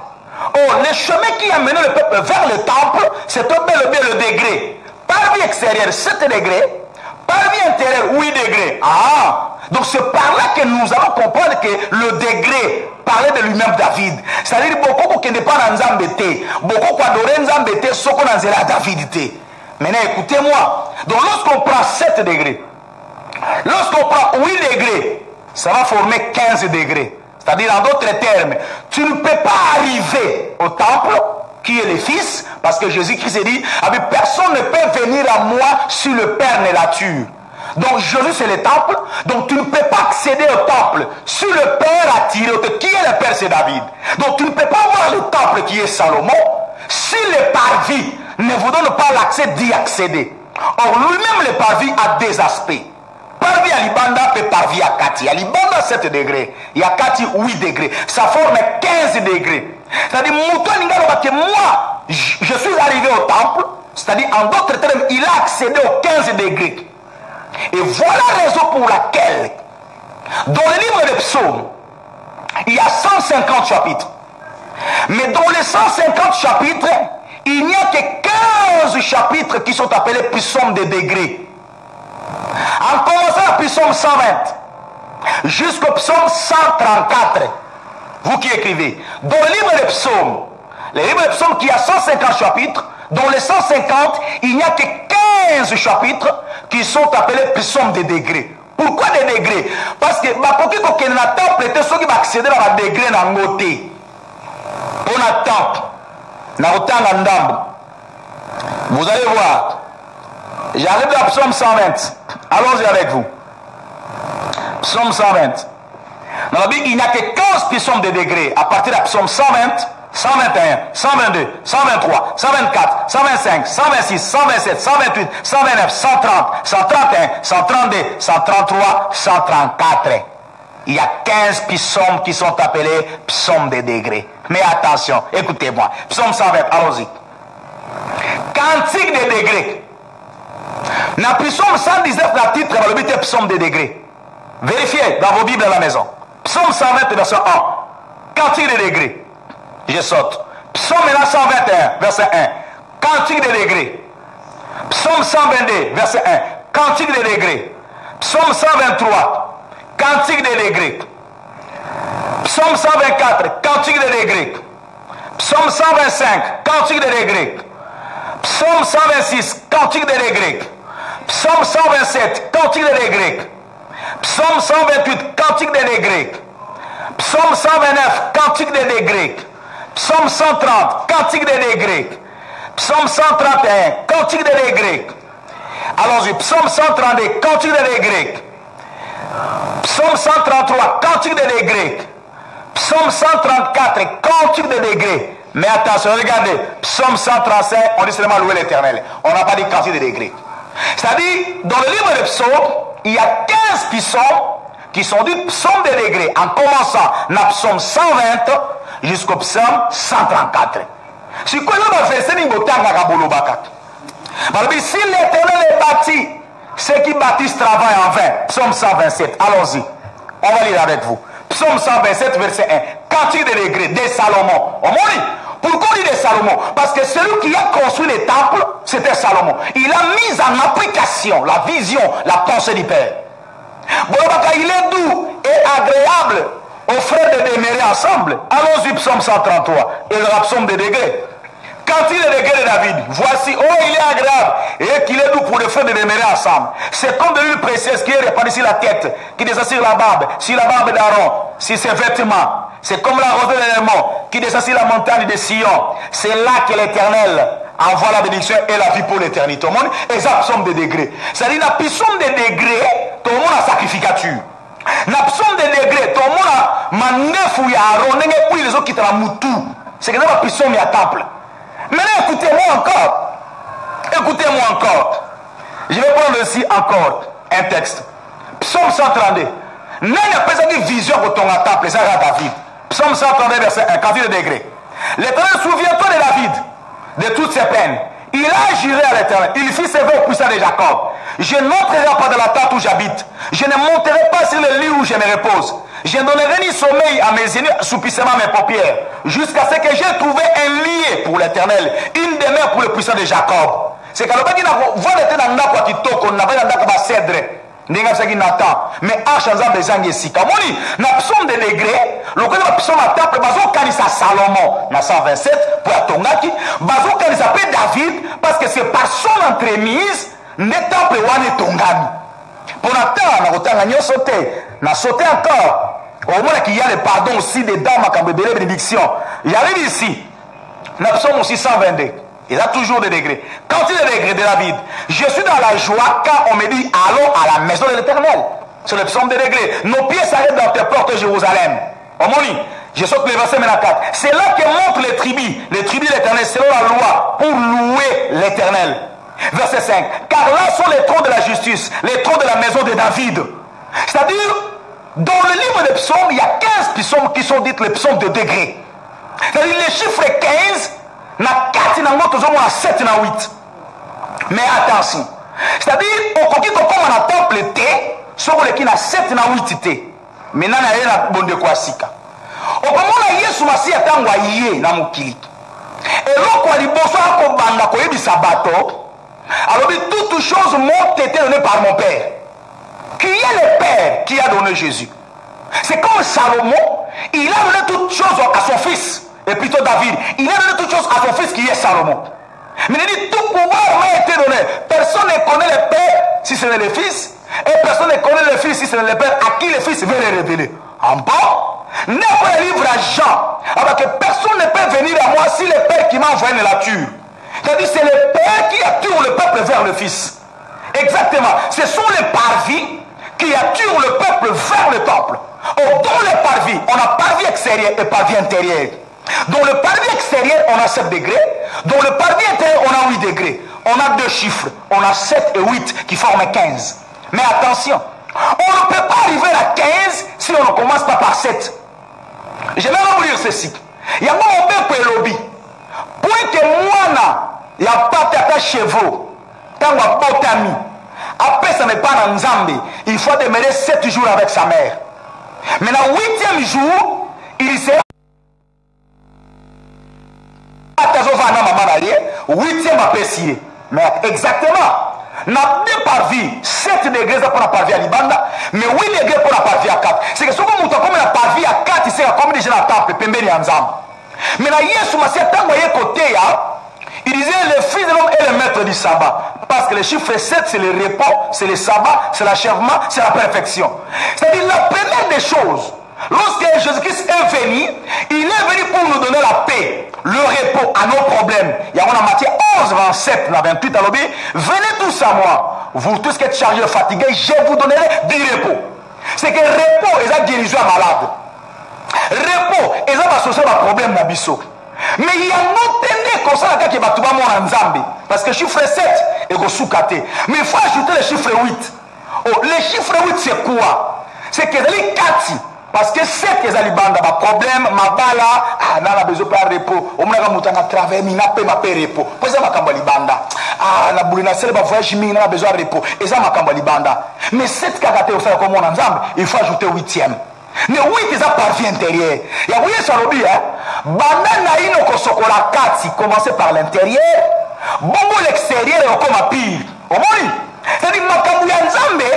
Oh, le chemin qui a mené le peuple vers le temple, c'est bel et bien le degré. Parvis extérieur 7 degrés, parvis intérieur 8 degrés. Ah, donc c'est par là que nous allons comprendre que le degré parlait de lui-même David. C'est-à-dire beaucoup qui n'est pas dans Nzambete, beaucoup qui adorent Nzambete, ce qu'on a zélé à David. Maintenant écoutez-moi. Donc lorsqu'on prend 7 degrés, lorsqu'on prend 8 degrés, ça va former 15 degrés. C'est-à-dire en d'autres termes, tu ne peux pas arriver au temple qui est le Fils, parce que Jésus-Christ dit, personne ne peut venir à moi si le Père ne la tue. Donc Jésus c'est le temple, donc tu ne peux pas accéder au temple si le Père a tiré. Qui est le Père? C'est David. Donc tu ne peux pas voir le temple qui est Salomon si le parvis ne vous donne pas l'accès d'y accéder. Or lui-même le parvis a deux aspects. Parvis à Libanda et parvis à Kati. À Libanda 7 degrés, il y a Kati 8 degrés. Ça forme 15 degrés. C'est-à-dire, moi, je suis arrivé au temple, c'est-à-dire, en d'autres termes, il a accédé aux 15 degrés. Et voilà la raison pour laquelle, dans le livre des psaumes, il y a 150 chapitres. Mais dans les 150 chapitres, il n'y a que 15 chapitres qui sont appelés psaumes de degrés. En commençant à psaume 120 jusqu'au psaume 134, vous qui écrivez, dans le livre des psaumes qui a 150 chapitres, dans les 150, il n'y a que 15 chapitres qui sont appelés psaumes de degrés. Pourquoi des degrés? Parce que ceux qui vont accéder à des degrés dans le côté. On attend. Vous allez voir. J'arrive à psaume 120. Allons-y avec vous. Psaume 120. Dans la Bible, il n'y a que 15 psaumes de degrés. À partir de psaume 120, 121, 122, 123, 124, 125, 126, 127, 128, 129, 130, 131, 132, 133, 134. Il y a 15 psaumes qui sont appelés psaumes de degrés. Mais attention, écoutez-moi. Psaume 120, allons-y. Cantique des degrés. Dans psaume 119, la titre, va le but psaume des degrés. Vérifiez dans vos Bibles à la maison. Psaume 120, verset 1. Cantique des degrés. Je saute. Psaume 121, verset 1. Cantique des degrés. Psaume 122, verset 1. Cantique des degrés. Psaume 123. Cantique des degrés. Psaume 124. Cantique des degrés. Psaume 125. Cantique des degrés. Psaume 126. Cantique des degrés. Psaume 127. Cantique des degrés. Psaume 128. Cantique des degrés. Psaume 129. Cantique des degrés. Psaume 130. Cantique des degrés. Psaume 131. Cantique des degrés. Allons-y. Psaume 132. Cantique des degrés. Psaume 133. Cantique des degrés. Psaume 134. Cantique des degrés. Mais attention, regardez. Psaume 135. On dit seulement louer l'Éternel. On n'a pas dit cantique des degrés. C'est-à-dire, dans le livre de psaumes, il y a 15 psaumes qui sont dits psaumes de degrés, en commençant dans psaume 120 jusqu'au psaume 134. Si quoi là, verset si l'Éternel est bâti, ceux qui bâtissent travaillent en vain. Psaume 127, allons-y. On va lire avec vous. Psaume 127, verset 1. Cantique des degrés, de Salomon. On m'a dit. Pourquoi on dit de Salomon? Parce que celui qui a construit les temples, c'était Salomon. Il a mis en application la vision, la pensée du Père. Il est doux et agréable aux frères de demeurer ensemble. Allons-y, psaume 133. Et le psaume des degrés. Quand il est le degré de David, voici, oh, il est agréable et qu'il est doux pour les frères de demeurer ensemble. C'est comme de l'huile précieuse qui est répandue sur la tête, qui descend sur la barbe d'Aaron, sur ses vêtements. C'est comme la rosée de l'élément qui descend sur la montagne de Sion. C'est là que l'Éternel envoie la bénédiction et la vie pour l'éternité. Tout le monde, exact psaume de degrés. C'est-à-dire, la psaume de degrés, tout le monde a sacrificature. Na psaume de degré, tout le monde a mandefu ya Aaron, où les autres qui la moutou. C'est que dans la psaume ya temple. Maintenant, écoutez-moi encore. Écoutez-moi encore. Je vais prendre ici encore un texte. Psaume 132. N'a pas ça une vision pour ton temple, ça à David. Psaume 132, verset 1, quantité de degrés. L'Éternel, souviens-toi de David, de toutes ses peines. Il a juré à l'Éternel. Il fit ses vœux au puissant de Jacob. Je n'entrerai pas dans la tente où j'habite. Je ne monterai pas sur le lit où je me repose. Je ne donnerai ni sommeil à mes yeux, assoupissement à mes paupières, jusqu'à ce que j'ai trouvé un lit pour l'Éternel, une demeure pour le puissant de Jacob. C'est quand on voit l'Éternel dans quoi qui toque, on n'a pas dans cèdre. Mais arche en zambé zangi ici. Comme on dit, dans le psaume de degré, le côté de psaume à temple, bazo kanisa Salomon, dans 127, pour Atongaki, bazo kanisa pe David, parce que c'est par son entremise, ne temple wane tongami. Pour on a sauté encore. Au moins qu'il y a le pardon aussi des dames à bébé bénédiction. Il arrive ici. Dans le psaume aussi 122. Il a toujours des degrés. Quand il y a des degrés de David, je suis dans la joie quand on me dit allons à la maison de l'Éternel. C'est le psaume des degrés. Nos pieds s'arrêtent dans tes portes de Jérusalem. Au moni, je saute le verset 4. C'est là que montrent les tribus de l'Éternel selon la loi pour louer l'Éternel. Verset 5. Car là sont les trônes de la justice, les trônes de la maison de David. C'est-à-dire, dans le livre des psaumes, il y a 15 psaumes qui sont dites les psaumes de degrés. C'est-à-dire, les chiffres 15, na 4 na ngoto zomo na 7 na 8. Mais attention. C'est-à-dire, au koki ko koma na temple té, soko leki na 7 na 8 té. Maintenant na ye na bonde kwa sika. Okomona Yesu Masiya tango aye na mokili. Eloko ya liboso akobanda koyebisa bato. Alors, toutes choses m'ont été données par mon Père. Qui est le Père qui a donné Jésus? C'est comme Salomon, il a donné toutes choses à son fils, et plutôt David. Il a donné toutes choses à son fils qui est Salomon. Mais il dit, tout pouvoir m'a été donné. Personne ne connaît le Père si ce n'est le Fils, et personne ne connaît le Fils si ce n'est le Père à qui le Fils veut le révéler. En bas, n'est pas le livre à Jean, alors que personne ne peut venir à moi si le Père qui m'a envoyé ne la tue. C'est-à-dire c'est le Père qui attire le peuple vers le Fils. Exactement. Ce sont les parvis qui attirent le peuple vers le temple. Or, dans les parvis, on a parvis extérieur et parvis intérieur. Dans le parvis extérieur, on a 7 degrés. Dans le parvis intérieur, on a 8 degrés. On a 2 chiffres. On a 7 et 8 qui forment 15. Mais attention, on ne peut pas arriver à 15 si on ne commence pas par 7. Je vais vous lire ceci. Il y a un peu de lobby. Pour que moi, il n'y a pas de chevaux. Quand on a botami, après ça n'est pas dans Nzambe, il faut demeurer 7 jours avec sa mère. Mais dans le 8e jour, il sera 8e apprécié. Mais exactement, n'a deux parvis, 7 degrés pour la parvis à Libanda, mais 8 degrés pour la parvis à 4. C'est que ce qu'on comme la parvis à 4, c'est comme déjà la table, Pembeni Nzambe. Mais là, Yesu Masiya, tant qu'il y a côté, il disait le fils de l'homme est le maître du sabbat. Parce que le chiffre 7, c'est le repos, c'est le sabbat, c'est l'achèvement, c'est la perfection. C'est-à-dire la première des choses, lorsque Jésus-Christ est venu, il est venu pour nous donner la paix, le repos à nos problèmes. Il y a en Matthieu 11, 27, 28, à l'obé, venez tous à moi, vous tous qui êtes chargés et fatigués, je vous donnerai du repos. C'est que le repos est la guérison malade. Repos est associé à un problème d'abissot. Mais il y a un autre comme ça qui va tout en Nzambe. Parce que le chiffre 7 est sous-caté. Mais il faut ajouter le chiffre 8. Oh, le chiffre 8 c'est quoi? C'est que les 4. Parce que 7 est un problème, ma bala, on a besoin de repos. On a besoin de travail, on a besoin de repos. Pour ça, on a libanda. La boulina, c'est le voyage, on a besoin de repos. Et ça, on a libanda. Mais 7 kagaté au sein comme on Nzambe, il faut ajouter 8e. Mais 8 est la partie intérieure. Il y a oui, ça le dit, hein. Banana ino kosokola kati, commencer par l'intérieur. Bongo l'extérieur est comme un pire. Au moins, c'est-à-dire, makambu ya Nzambe,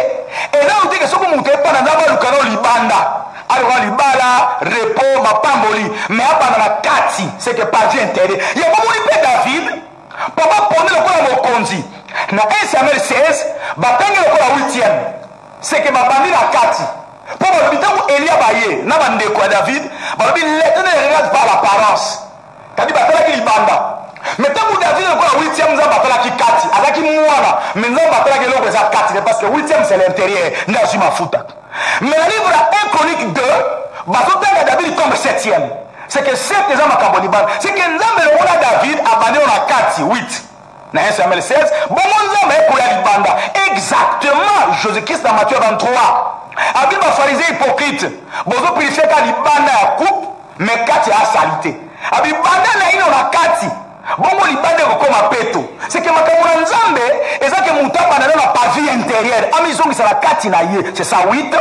et là, on dit que ce qu'on monte pas dans Nzambe, le canon libanda. Alors, libala, repos, mapamboli. Mais à banana kati, c'est que partie intérieure. Il y a beaucoup de David, papa prenait le coup à Mokondi. Dans 1 Samuel 16, batangue le coup à 8e. C'est que ma bandi la kati. Pour le temps où Elia Baye, n'a pas de quoi David, l'Éternel regarde par l'apparence. C'est-à-dire que il banda. Mais tant que David est le 8e, nous avons battu la kati. Avec qui moi, mais nous avons battu la 4 parce que 8e c'est l'intérieur. Nous avons ma fouta. Mais le livre 1 Chronique 2, David tombe 7e. C'est que 7 ans à Liban. C'est que David a banni on a 4, 8. Dans 1 Samuel 16, bon, exactement, Jésus-Christ dans Matthieu 23. Avec les pharisiens hypocrites, vous purifiez qu'à Libanda à coupe, mais 4 a salité. Avec Libanda on a 4. Bon, Libanda comme un péto. C'est que Makamuna Nzambe, et ça que Moutaba n'a pas vie intérieure. Amison qui c'est la 4 c'est ça 8.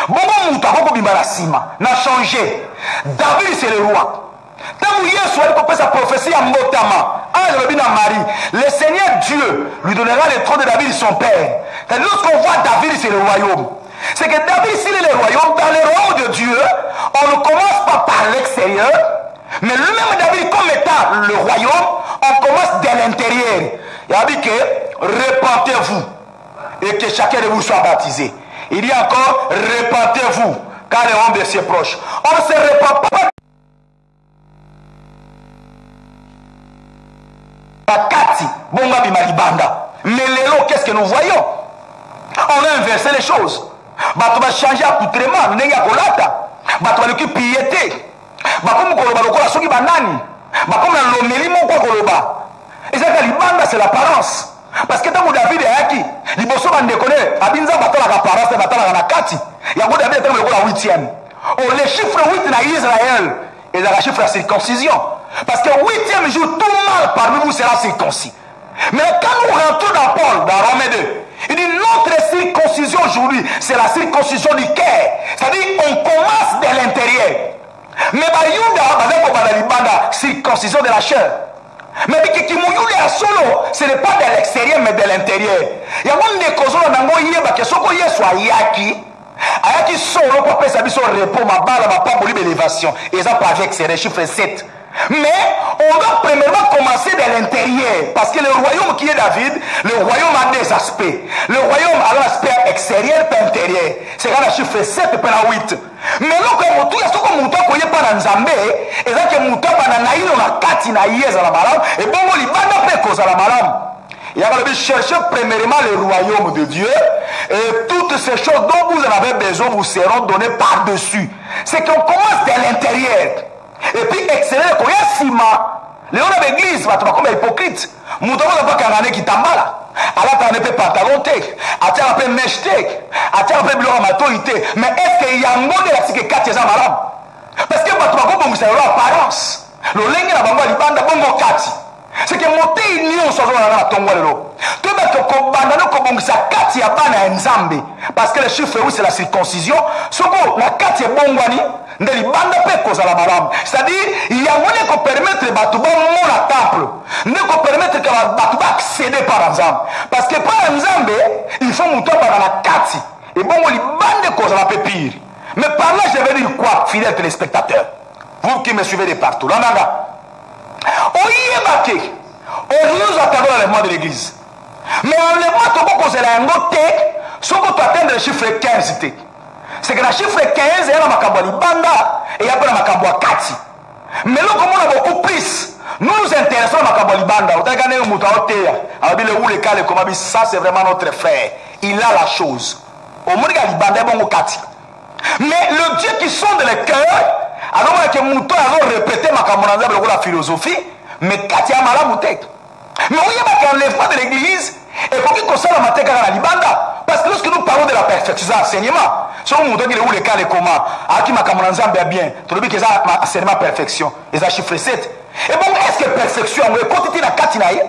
Bon, Moutaba comme Bimarasima n'a changé. David c'est le roi. Tant que Yesu a compris sa prophétie à Motama, Marie, le Seigneur Dieu lui donnera le trône de David son père. Lorsqu'on voit David, c'est le royaume. C'est que David, s'il est le royaume, dans le royaume de Dieu, on ne commence pas par l'extérieur, mais lui-même David, comme étant le royaume, on commence de l'intérieur. Il a dit que répentez-vous et que chacun de vous soit baptisé. Il dit encore répentez-vous car le royaume de ses proches. On ne se répand pas. Mais l'élo, qu'est-ce que nous voyons? On a inversé les choses. On va changer accoutrement. On va le piété. Et c'est l'apparence. Parce que tant que David est acquis, il faut se reconnaître. Abinza batala l'apparence, batala la kati. Il y a beaucoup David qui est la 8e. Les chiffres 8 dans Israël, et le chiffre de la circoncision. Parce que 8e jour, tout mal parmi vous sera circoncis. Mais quand nous rentrons dans Paul, dans Romains 2, il dit notre circoncision aujourd'hui, c'est la circoncision du cœur. C'est-à-dire on commence de l'intérieur. Mais circoncision de la chair. Mais solo, ce n'est pas de l'extérieur, mais de l'intérieur. Il y a des causes qui sont ayaki solo pour appeler sa vie sur le repos, ma balle, ma pas pour l'élévation. Et ça, pas avec c'est chiffre 7. Mais on doit premièrement commencer de l'intérieur. Parce que le royaume qui est David, le royaume a des aspects. Le royaume a l'aspect extérieur et intérieur. C'est quand le chiffre 7 et la 8. Mais là, quand il y a ce que nous avons pas dans Zambé, et ça que nous avons dans 4 naïes à la malade, et bon, il va pas cause à la malade. Il y a de chercher premièrement le royaume de Dieu et toutes ces choses dont vous en avez besoin vous seront données par-dessus. C'est qu'on commence de l'intérieur. Et puis, excellent, quand il y a ciment, les gens de l'église, ils sont comme hypocrites. Nous avons pas qu'un qui t'emballa. Alors, tu as un peu pantalon, tu as un peu mèche, tu as un peu blanc à maturité. Mais est-ce qu'il y a un monde de la psyché 4 ans malade? Parce que tu as une apparence. Le lingue la bango libanda bongo 4. C'est que monter une union sans la tongolero. Tout le monde qui a bana nzambe parce que le chiffre 8 c'est la circoncision. Soko la 4 est bongwani de libanda pe cause la malam. C'est-à-dire il y a moyen qu'on permettre batuba mon la temple. Ne qu'on permettre que batuba accéder par nzambe. Parce que par nzambe il faut monter par la 4 et bongo libanda cause la pe pire. Mais par là je vais dire quoi, fidèles téléspectateurs? Vous qui me suivez de partout. Là, aujourd'hui nous attendons l'enlèvement de l'église. Mais l'enlèvement, c'est la ngote, ce que tu atteins le chiffre 15. C'est que le chiffre 15, il y a la makambwa banda et il y a la makambwa kati. Mais là, comme on a beaucoup plus, nous nous intéressons à la makambwa banda. On a gagné un mouton au théâtre. On a dit le ou le calé, comme on a dit, ça c'est vraiment notre frère. Il a la chose. Au monde, il y a banda bon kati. Mais le Dieu qui sonde le cœur, alors que mouton a répété la philosophie, mais Katia Malamoutek. Mais oui, il y a un enlèvement de l'église, et pour qu'il concerne la matière à la Libanda. Parce que lorsque nous parlons de la perfection, c'est l'enseignement. Si on nous dit où les cas, les comment, à qui ma camarade bien bien, tu dis que c'est l'enseignement perfection, et ça chiffre 7. Et bon, est-ce que perfection, on est quantité la Katinaï?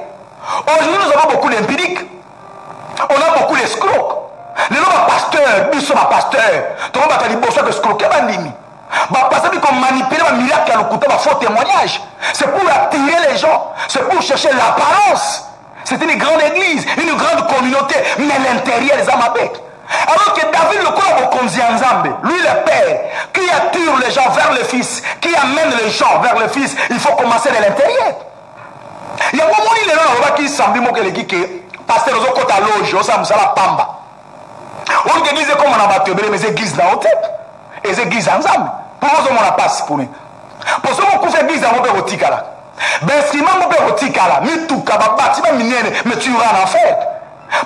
Aujourd'hui, nous avons beaucoup d'empiriques. On a beaucoup d'escrocs. Les noms pasteur, ils sont pasteur. Tout le monde a dit, bon, ça que escroquer, bandimi. Parce qu'on manipule un miracle à l'écouter un faux témoignage. C'est pour attirer les gens. C'est pour chercher l'apparence. C'est une grande église, une grande communauté. Mais l'intérieur, les âmes avec. Alors que David, le corps au Konzianzambe, lui le père, qui attire les gens vers le fils, qui amène les gens vers le fils, il faut commencer de l'intérieur. Il y a un moment où il est là, qui semble que pasteur aux côtés à loge, au Samsala Pamba. On dit comme on a battu, mais les églises dans la tête. Et les églises ensemble. Pour nous, on a passe pour nous. Pour ceux qui font l'église, on peut retirer là. Ben, si on peut retirer là, mais tout, mais tu iras en enfer.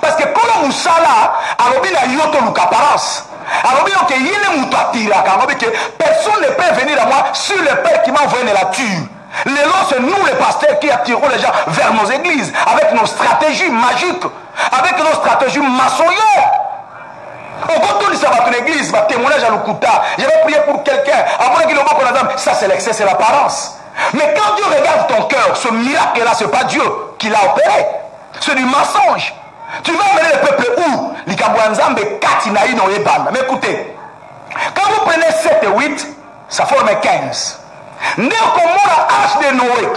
Parce que quand on a là, alobi na yoto l'apparence. Alobi que yele muto atiraka. Alobi que personne ne peut venir à moi sur le Père qui m'a envoyé la tue. Les lots, c'est nous les pasteurs qui attirons les gens vers nos églises avec nos stratégies magiques, avec nos stratégies maçonnières. Au côté de ça, ton église, ma témoignage à l'Okuta, j'avais prié pour quelqu'un, avant qu'il qu'on a ça c'est l'excès, c'est l'apparence. Mais quand Dieu regarde ton cœur, ce miracle-là, ce n'est pas Dieu qui l'a opéré, c'est du mensonge. Tu vas amener le peuple où? Mais écoutez, quand vous prenez 7 et 8, ça forme 15. Dès qu'on a l'âge de Noé,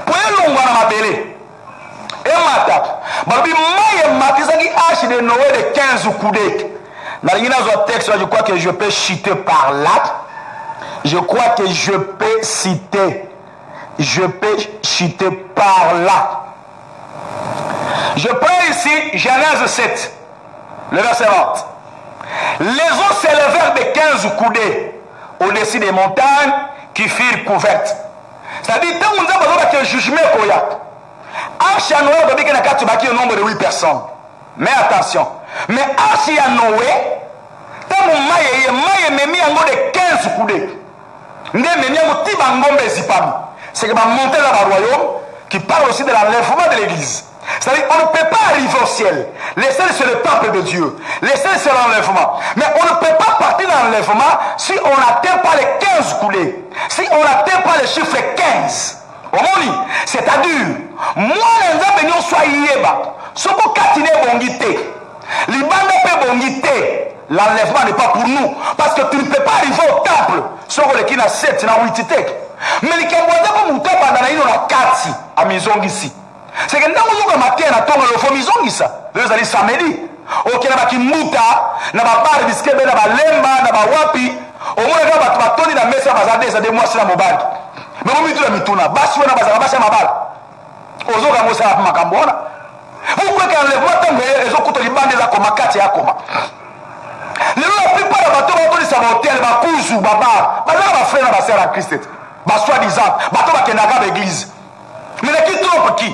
pour y aller à ma belle, et ma babi maye matizaki âge de Noé de 15 coudées. Dans le texte, je crois que je peux citer par là. Je crois que je peux citer. Je peux citer par là. Je prends ici Genèse 7, le verset 20. Les eaux s'élevèrent de 15 coudées au-dessus des montagnes qui furent couvertes. C'est-à-dire, tant qu'on a besoin de jugement, Arche à Noé, on dit qu'il y a un nombre de 8 personnes. Mais attention. Mais Arche à Noé, tant qu'on a mis un de 15 coudées. C'est que va monter dans le royaume qui parle aussi de l'enlèvement de l'église. C'est-à-dire qu'on ne peut pas arriver au ciel. Le ciel, c'est le temple de Dieu. Le ciel, c'est l'enlèvement. Mais on ne peut pas partir dans l'enlèvement si on n'atteint pas les 15 coulées. Si on n'atteint pas le chiffre 15. C'est-à-dire, moi, les gens soit yéba. Ce qu'on catine bongité. L'ibanda peut bongité. L'enlèvement n'est pas pour nous. Parce que tu ne peux pas arriver au temple. Sur le qui n'a 7, n'a 8. Mais les Kambouada, comme vous avez dit, on a 4 à maison ici. C'est que nous avons matin à tomber le faux maison ici. Vous allez samedi. Ok, na baki muta, na ba bar biskebe, na ba lemba, na ba wapi. Au moins, na ba toni na mesa bazade, ça de moi c'est la mobile. Mais vous mettez la mituna, basi wana bazala basi mabal. Ozo kango ça ma kambona. Vous croyez qu'en lèvement tango ezo kuto libande za koma kati ya koma. La plupart des bateaux vont se monter, les bakuzu, baba, bazala ba frère na ba sœur en Christ. Ba soi-disant, bateau ba kenaga l'église. Mais qui trompe qui?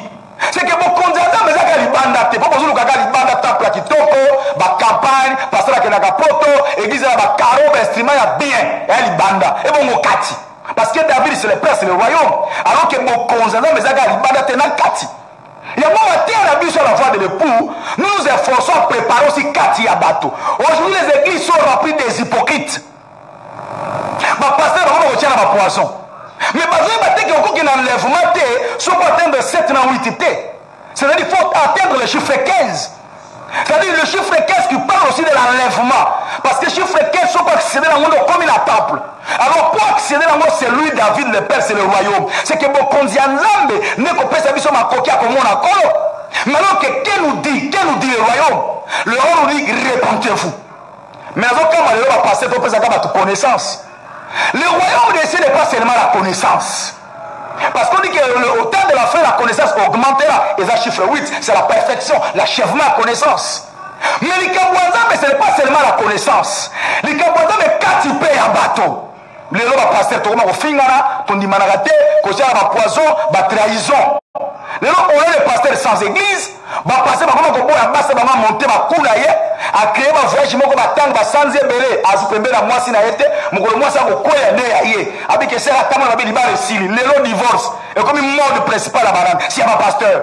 C'est que mon condamnant mais ça libanda te pas besoin de libanda temple à kitoko ba campagne pasteur à kenaga poto église à ba caro ba instrument ya bien et libanda et bon mokati parce que David c'est le père c'est le royaume alors que mon condamnant mais ça libanda te na kati. Il y a moi terre la vie sur la voie de l'époux nous nous efforçons à préparer aussi kati à bateau. Aujourd'hui les églises sont remplies des hypocrites. Ma pasteur va retient la poisson. Mais parce que encore qu'il enlèvement soit pour atteindre 7 dans 8 c'est-à-dire qu'il faut atteindre le chiffre 15. C'est-à-dire le chiffre 15 qui parle aussi de l'enlèvement. Parce que le chiffre 15 soit pour accéder dans le monde comme il a temple. Alors pour accéder dans le monde, c'est lui David le père, c'est le royaume. C'est que beaucoup de gens ne comprennent pas si ma coquille comme on a colo. Maintenant qu'est-ce nous dit le royaume? Le royaume nous dit répentez-vous. Mais alors quand on va passer pour présenter votre connaissance. Le royaume de Dieu n'est pas seulement la connaissance. Parce qu'on dit qu'au temps de la fin, la connaissance augmentera. Et ça, chiffre 8, c'est la perfection, l'achèvement de la connaissance. Mais les Kabouazans, ce n'est pas seulement la connaissance. Les Kabouazans, mais quand tu payes un bateau, les gens vont passer, tu vas finir, tu vas managate, tu vas poison, tu vas trahison. Les gens, on est les pasteurs sans église, va passer, va monter, va couler, à créer un voyage, je vais attendre, sans ébélé, à se prendre la moitié, je vais moi ça au coin de avec que c'est la table, on va les gens divorcent, et comme une mort de principal à banane, s'il y a un pasteur.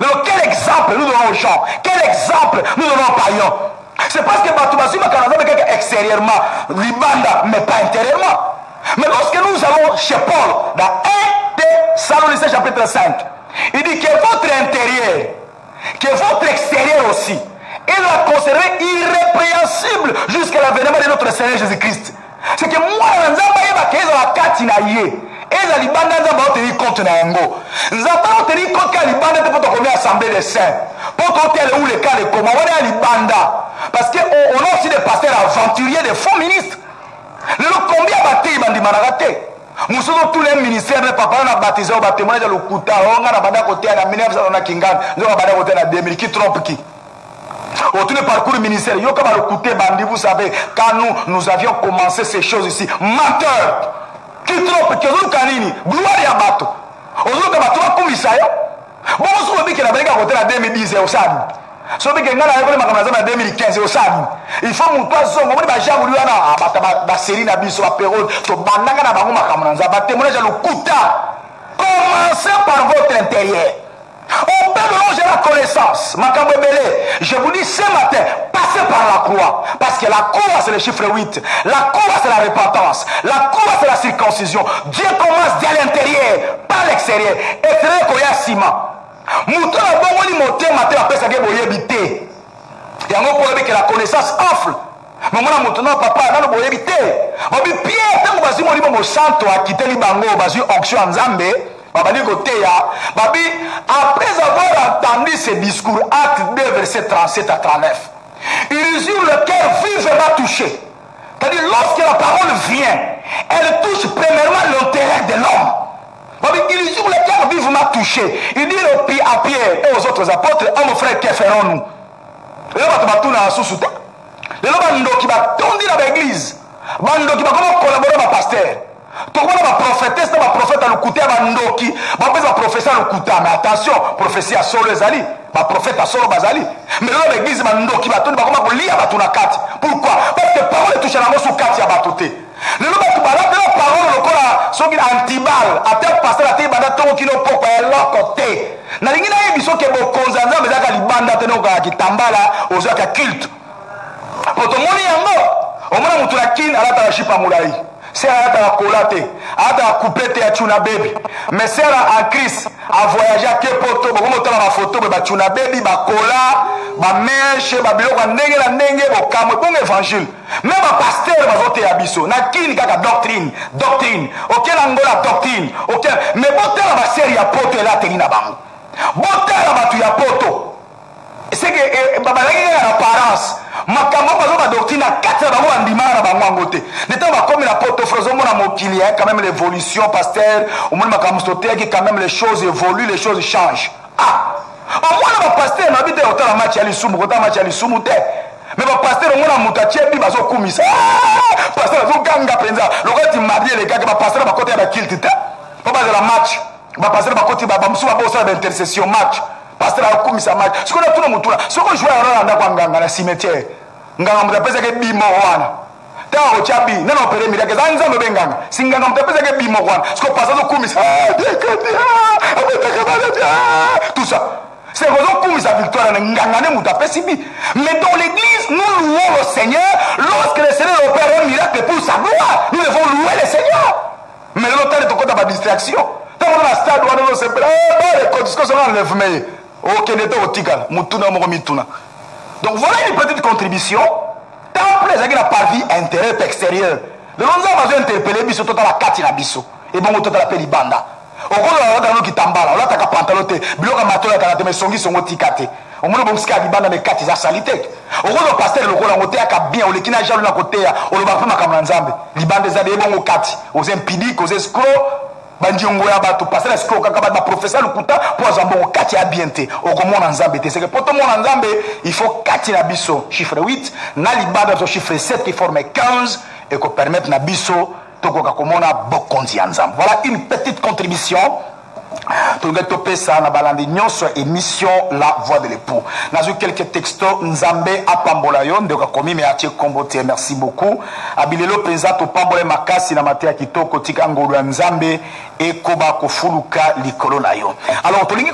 Alors, quel exemple nous donnons aux gens? Quel exemple nous donnons aux païens? C'est parce que Batoubasi va Canada avec extérieurement, l'Ibanda, mais pas intérieurement. Mais lorsque nous allons chez Paul, dans 1 Thessaloniciens chapitre 5, il dit que votre intérieur, que votre extérieur aussi, il l'a conservé irrépréhensible jusqu'à l'avènement de notre Seigneur Jésus-Christ. C'est que moi, je ne sais pas si et la libanda va tenir compte na yango. Nous allons tenir compte que la libanda te peut comme assemblée des saints. Pour compter où les cas de comment on est à libanda. Parce qu'on a aussi des pasteurs aventuriers, des faux ministres. Le combien bâti bandi managate. Nous sommes tous les ministères de papa on a baptisé au bâtiment de l'Okuta. On a bada côté à 1900 na Kingan. Nous avons bada côté à 2000 qui trompe qui. Au tout le parcours ministériel, yo comme l'Okuta bandi vous savez quand nous avions commencé ces choses ici. Menteur. Qui trompe, qui ont canini, gloire à bateau. Aujourd'hui, bateau va comme ça. Bon, on se dit que la Belgique a voté en 2010 et au SAD. soki ke ngana yekole makambo na 2015 osali il faut mutu azonga omoni bajabuli wana bata basérie na biso bapériode tobandaka na bango makambo na nzambe batémoignage ya lokuta. Commencez par votre intérieur. On peut mélanger la connaissance. Makambo ebele. Je vous dis ce matin, passez par la croix. Parce que la croix c'est le chiffre 8. La croix c'est la repentance. La croix c'est la circoncision. Dieu commence dès l'intérieur, pas l'extérieur. Extérieur koya ciment. Mouton a bon moni moté matin après ça que boyebi té. Yango pour que la connaissance enfle. Mais moi mouton non papa na boyebi té. Obi Pierre tango bazi moni mo santo akiteli bango bazi onction nzambe. Babali Goteya, Babi, après avoir entendu ce discours, acte 2, verset 37 à 39, il usure le cœur vivement touché. C'est-à-dire, lorsque la parole vient, elle touche premièrement l'intérêt de l'homme. Babi, il usure le cœur vivement touché. Il dit à Pierre et aux autres apôtres, oh mon frère, que ferons-nous? Les gens qui dans l'église, qui va collaborer avec le pasteur. Comment va prophétesse, va prophète à l'oukuté, va ndoki, va prophétie à l'oukuté, mais attention, prophétie à solo ezali, va prophète à solo bazali. Mais là l'église va ndoki, va tourner, va comment lire va tourner quatre. Pourquoi? Parce que parole touche à la sous quatre ya batoté. Le nom va tout la parole le corps so qui antibal, à tel pasteur à tel banda ton qui no poko à l'autre côté. Na lingina yebiso ke bo konzanza mais aka libanda teno ka kitambala ozo ka culte. Pour tout monde yango, au moins mutu la kin ala ta chipa mulai. C'est à colate, à couper à tuna baby. Mais c'est en Christ, à voyager à Kepoto, à monter ma photo, à tuna baby, à cola, à mèche, à bilo, à nenge, à nenge, au camo, bon évangile. Même un pasteur va voter à biso. Na qui n'y a doctrine, auquel angola doctrine, auquel. Mais bon terre va série à poto et là t'es n'abang. Bon terre va tu à poto. C'est que babalaki en apparence. Makambo bazo ba doctrine à 4 bango andimana bango angote. N'étant pas comme la porte frozo mona mokili quand même l'évolution pasteur, au moins makambo soté qui quand même les choses évoluent, les choses changent. Ah. Au moins le pasteur na bité autant match ya lisumu, autant match ya lisumu té. Mais le pasteur au moins mutache bi bazo kumisa. Pasteur zo ganga penza. Lokati marié les gars que pasteur ba côté ba kilt té. Pas de la match. Ba pasteur ba côté ba musu ba bosa d'intercession match. Pasteur a commis sa match. Ce qu'on a tout le monde, ce qu'on joue à dans le cimetière, nganga mutapesa ke bimo wana. Tawo chabi, nana opere miracle. Zanza mbenganga. Singanga mutapesa ke bimo wana. Ce qu'on passe au commis. Tout ça. C'est qu'on commis sa victoire nganga ne mutapesi bi. Mais dans l'église, nous louons le Seigneur lorsque le Seigneur opère un miracle pour sa gloire. Nous devons louer le Seigneur. Mais l'autre est encore dans la distraction. Tant qu'on a stade ou on se prend, les discours sont enlevés. Ok, n'était au tigal, mutuna momituna. Donc voilà une petite contribution. Tant plus la partie intérieure et extérieure. Le monde a besoin d'interpeller biso tota la kati na biso. Et bon tota la pelibanda. Au gros la on qui tambala, on a ta pantalote, biloka matola ta me songi songo tikate. Au moins bon ska libanda me kati za salité. Au gros le pasteur le gros la moté aka bien, o lekina jalu na côté ya, o le ba pema kamana nzambe. Libanda za de bon kati, aux impidiques, aux escrocs. Bandiongo ya bato passer l'escroc kaka ba professeur lukuta pour azambo kati ya bienté okomona nzambe te c'est que pour tout monde nzambe il faut kati na biso chiffre 8 na libanda zo chiffre 7 qui forme 15 et ko permettre na biso tokoka komona bokonzi ya nzambe. Voilà une petite contribution. Ça na balandi nyonso émission La Voix de l'époux. Nazu quelques textos nzambe apambola yo ndoka komi me atie kombote merci beaucoup. Abilelo penza to pambola makasi na matea kitoko tika ngolo nzambe e koba kofuluka likolo na yo. Alors tolingi